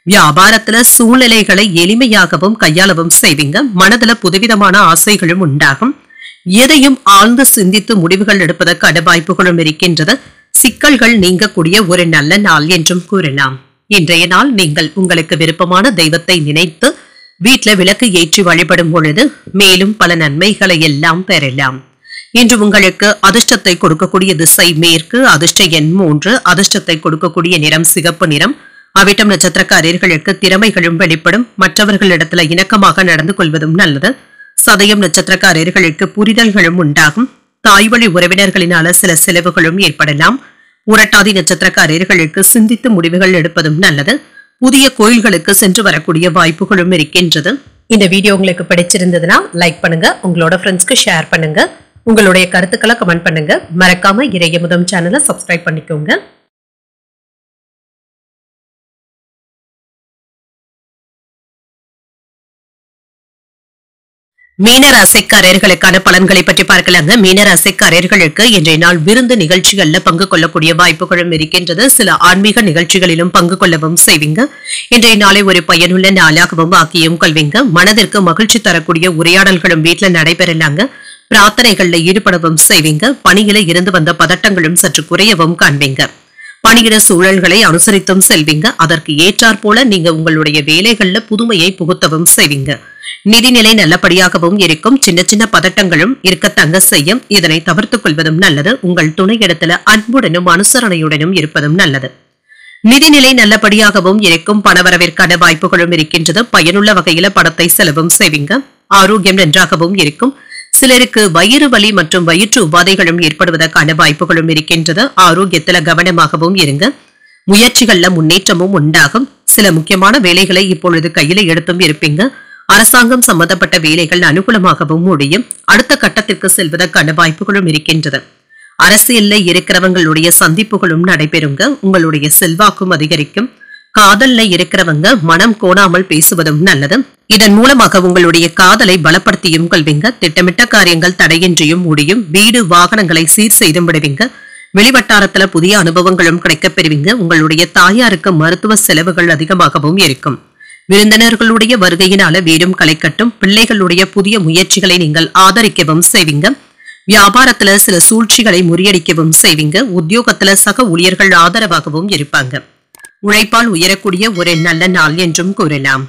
வியாபாரத்துல சூழ்நிலைகளை எளிமையாகவும் கையாளவும் செய்வீங்க. மனதுல புதுவிதமான ஆசைகளும் உண்டாகும். எதையும் ஆழ்ந்து சிந்தித்து முடிவுகள் எடுப்பதற்கான வாய்ப்புகளும் இருக்கின்றது. சிக்கல்கள் நீங்கக்கூடிய ஒரு நல்ல நாள் என்றும் கூறலாம். இன்றைய நாள் நீங்கள் உங்களுக்கு விருப்பமான தெய்வத்தை நினைத்து வீட்ல விளக்கு ஏற்றி வழிபடும் பொழுது மேலும் பல நன்மைகளை எல்லாம் பெறலாம். இன்று உங்களுக்கு அதிர்ஷ்டத்தை கொடுக்கக்கூடிய திசை மேற்கு, அதிர்ஷ்ட எண் 3, அதிர்ஷ்டத்தை கொடுக்கக்கூடிய நிறம் சிகப்பு நிறம். அவிட்டம் நட்சத்திரக்காரர்களுக்கு திறமைகளும் வெளிப்படும், மற்றவர்களிடத்துல இணக்கமாக நடந்து கொள்வதும் நல்லது. சதயம் நட்சத்திரக்காரர்களுக்கு புரிதல்களும் உண்டாகும், தாய்வழி உறவினர்களினால சில செலவுகளும் ஏற்படலாம். புரட்டாதி நட்சத்திரக்காரர்களுக்கு சிந்தித்து முடிவுகள் எடுப்பதும் நல்லது. புதிய கோயில்களுக்கு சென்று வரக்கூடிய வாய்ப்புகளும் இருக்கின்றது. இந்த வீடியோ உங்களுக்கு பிடிச்சிருந்ததுன்னா லைக் பண்ணுங்க, உங்களோட ஃப்ரெண்ட்ஸ்க்கு ஷேர் பண்ணுங்க, உங்களுடைய கருத்துக்களை கமெண்ட் பண்ணுங்க. மறக்காம இறையமுதம் சேனலை சப்ஸ்கிரைப் பண்ணிக்கோங்க. மீனராசிக்காரர்களுக்கான பலன்களை பற்றி பார்க்கலாங்க. மீனராசிக்காரர்களுக்கு இன்றைய நாள் விருந்து நிகழ்ச்சிகள்ல பங்கு கொள்ளக்கூடிய வாய்ப்புகளும் இருக்கின்றது. சில ஆன்மீக நிகழ்ச்சிகளிலும் பங்கு கொள்ளவும் செய்வீங்க. இன்றைய நாளை ஒரு பயனுள்ள நாளாகவும் ஆக்கியும் கொள்வீங்க. மனதிற்கு மகிழ்ச்சி தரக்கூடிய உரையாடல்களும் வீட்டுல நடைபெறலாங்க. பிரார்த்தனைகள்ல ஈடுபடவும் செய்வீங்க. பணியில இருந்து வந்த பதட்டங்களும் சற்று குறையவும் காண்பீங்க. பணியிட சூழல்களை அனுசரித்தும் செல்வீங்க. அதற்கு ஏற்றாற் போல நீங்க உங்களுடைய வேலைகள்ல புதுமையை புகுத்தவும் செய்வீங்க. நிதிநிலை நல்லபடியாகவும் இருக்கும். சின்ன சின்ன பதட்டங்களும் இருக்கத்தங்க செய்யும். இதனை தவிர்த்துக் கொள்வதும் நல்லது. உங்கள் துணையிடத்துல அன்புடனும் அனுசரணையுடனும் இருப்பதும் நல்லது. நிதிநிலை நல்லபடியாகவும் இருக்கும். பணவரவிற்கான வாய்ப்புகளும் இருக்கின்றது. பயனுள்ள வகையில பணத்தை செலவும் செய்வீங்க. ஆரோக்கியம் நன்றாகவும் இருக்கும். சிலருக்கு வயிறு வலி மற்றும் வயிற்று உபாதைகளும் ஏற்படுவதற்கான வாய்ப்புகளும் இருக்கின்றது. ஆரோக்கியத்துல கவனமாகவும் இருங்க. முயற்சிகள்ல முன்னேற்றமும் உண்டாகும். சில முக்கியமான வேலைகளை இப்பொழுது கையில எடுத்தும் இருப்பீங்க. அரசாங்கம் சம்பந்தப்பட்ட வேலைகள் அனுகூலமாகவும் முடியும். அடுத்த கட்டத்திற்கு செல்வதற்கான வாய்ப்புகளும் இருக்கின்றது. அரசியல்ல இருக்கிறவங்களுடைய சந்திப்புகளும் நடைபெறுங்க. உங்களுடைய செல்வாக்கும் அதிகரிக்கும். காதல்ல இருக்கிறவங்க மனம் கோணாமல் பேசுவதும் நல்லது. இதன் மூலமாக உங்களுடைய காதலை பலப்படுத்தியும் கொள்வீங்க. திட்டமிட்ட காரியங்கள் தடையின்றியும் முடியும். வீடு வாகனங்களை சீர் செய்தும் விடுவீங்க. வெளிவட்டாரத்துல புதிய அனுபவங்களும் கிடைக்கப் பெறுவீங்க. உங்களுடைய தாயாருக்கு மருத்துவ செலவுகள் அதிகமாகவும் இருக்கும். விருந்தினர்களுடைய வருகையினால வீடும் களைக்கட்டும். பிள்ளைகளுடைய புதிய முயற்சிகளை நீங்கள் ஆதரிக்கவும் செய்வீங்க. வியாபாரத்துல சில சூழ்ச்சிகளை முறியடிக்கவும் செய்வீங்க. உத்தியோகத்துல சக ஊழியர்கள் ஆதரவாகவும் இருப்பாங்க. உழைப்பால் உயரக்கூடிய ஒரு நல்ல நாள் என்றும் கூறலாம்.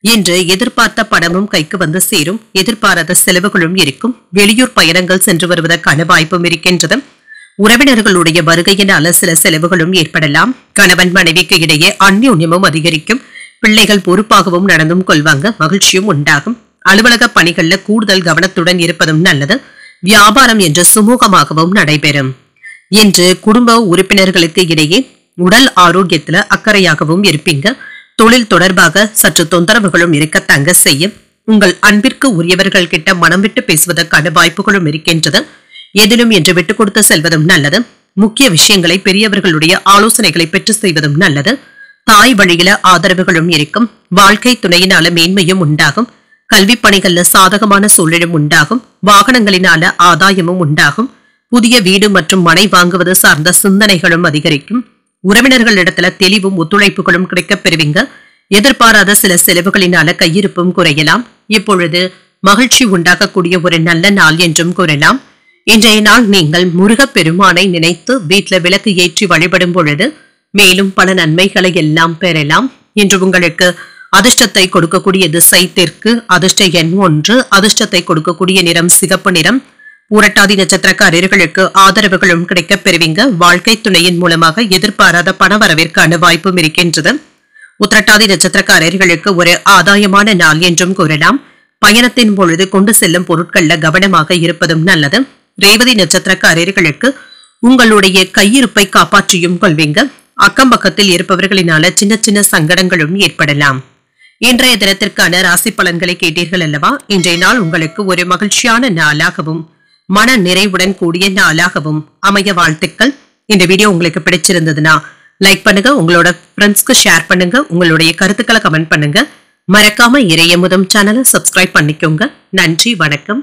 இன்று எதிர்பார்த்த பணமும் கைக்கு வந்து சேரும். எதிர்பாராத செலவுகளும் இருக்கும். வெளியூர் பயணங்கள் சென்று வருவதற்கான வாய்ப்பும் இருக்கின்றது. உறவினர்களுடைய வருகையினால சில செலவுகளும் ஏற்படலாம். கணவன் மனைவிக்கு இடையே அந்யோன்யமும் அதிகரிக்கும். பிள்ளைகள் பொறுப்பாகவும் நடந்தும் கொள்வாங்க. மகிழ்ச்சியும் உண்டாகும். அலுவலக பணிகள்ல கூடுதல் கவனத்துடன் இருப்பதும் நல்லது. வியாபாரம் என்று சுமூகமாகவும் நடைபெறும். இன்று குடும்ப உறுப்பினர்களுக்கு இடையே உடல் ஆரோக்கியத்துல அக்கறையாகவும் இருப்பீங்க. தொழில் தொடர்பாக சற்று தொந்தரவுகளும் இருக்கத்தங்க செய்யும். உங்கள் அன்பிற்கு உரியவர்கள் கிட்ட மனம் விட்டு பேசுவதற்கான வாய்ப்புகளும் இருக்கின்றது. எதிலும் என்று விட்டுக் கொடுத்து செல்வதும் நல்லது. முக்கிய விஷயங்களை பெரியவர்களுடைய ஆலோசனைகளை பெற்று செய்வதும் நல்லது. தாய் வழியில ஆதரவுகளும் இருக்கும். வாழ்க்கை துணையினால மேன்மையும் உண்டாகும். கல்வி பணிகள்ல சாதகமான சூழலும் உண்டாகும். வாகனங்களினால ஆதாயமும் உண்டாகும். புதிய வீடு மற்றும் மனை வாங்குவது சார்ந்த சிந்தனைகளும் அதிகரிக்கும். உறவினர்களிடத்துல தெளிவும் ஒத்துழைப்புகளும் கிடைக்கப் பெறுவீங்க. எதிர்பாராத சில செலவுகளினால கையிருப்பும் குறையலாம். இப்பொழுது மகிழ்ச்சி உண்டாக்கக்கூடிய ஒரு நல்ல நாள் என்றும் கூறலாம். இன்றைய நாள் நீங்கள் முருகப் பெருமானை நினைத்து வீட்டுல விளக்கு ஏற்றி வழிபடும் பொழுது மேலும் பல நன்மைகளை எல்லாம் பெறலாம். இன்று உங்களுக்கு அதிர்ஷ்டத்தை கொடுக்கக்கூடிய திசை தெற்கு, அதிர்ஷ்ட எண் 1, அதிர்ஷ்டத்தை கொடுக்கக்கூடிய நிறம் சிகப்பு நிறம். புரட்டாதி நட்சத்திரக்காரர்களுக்கு ஆதரவுகளும் கிடைக்கப் பெறுவீங்க. வாழ்க்கை துணையின் மூலமாக எதிர்பாராத பணவரவிற்கான வாய்ப்பும் இருக்கின்றது. உத்திரட்டாதி நட்சத்திரக்காரர்களுக்கு ஒரு ஆதாயமான நாள் என்றும் கூறலாம். பயணத்தின் பொழுது கொண்டு செல்லும் பொருட்கள்ல கவனமாக இருப்பதும் நல்லது. ரேவதி நட்சத்திரக்காரர்களுக்கு உங்களுடைய கையிருப்பை காப்பாற்றியும் கொள்வீங்க. அக்கம் பக்கத்தில் இருப்பவர்களினால சின்ன சின்ன சங்கடங்களும் ஏற்படலாம். இன்றைய தினத்திற்கான ராசி பலன்களை கேட்டீர்கள் அல்லவா? இன்றைய நாள் உங்களுக்கு ஒரு மகிழ்ச்சியான நாளாகவும் மன நிறைவுடன் கூடிய நாளாகவும் அமைய வாழ்த்துக்கள். இந்த வீடியோ உங்களுக்கு பிடிச்சிருந்ததுன்னா லைக் பண்ணுங்க, உங்களோட ஃப்ரெண்ட்ஸ்க்கு ஷேர் பண்ணுங்க, உங்களுடைய கருத்துக்களை கமெண்ட் பண்ணுங்க. மறக்காம இறையமுதம் சேனலை சப்ஸ்கிரைப் பண்ணிக்கோங்க. நன்றி, வணக்கம்.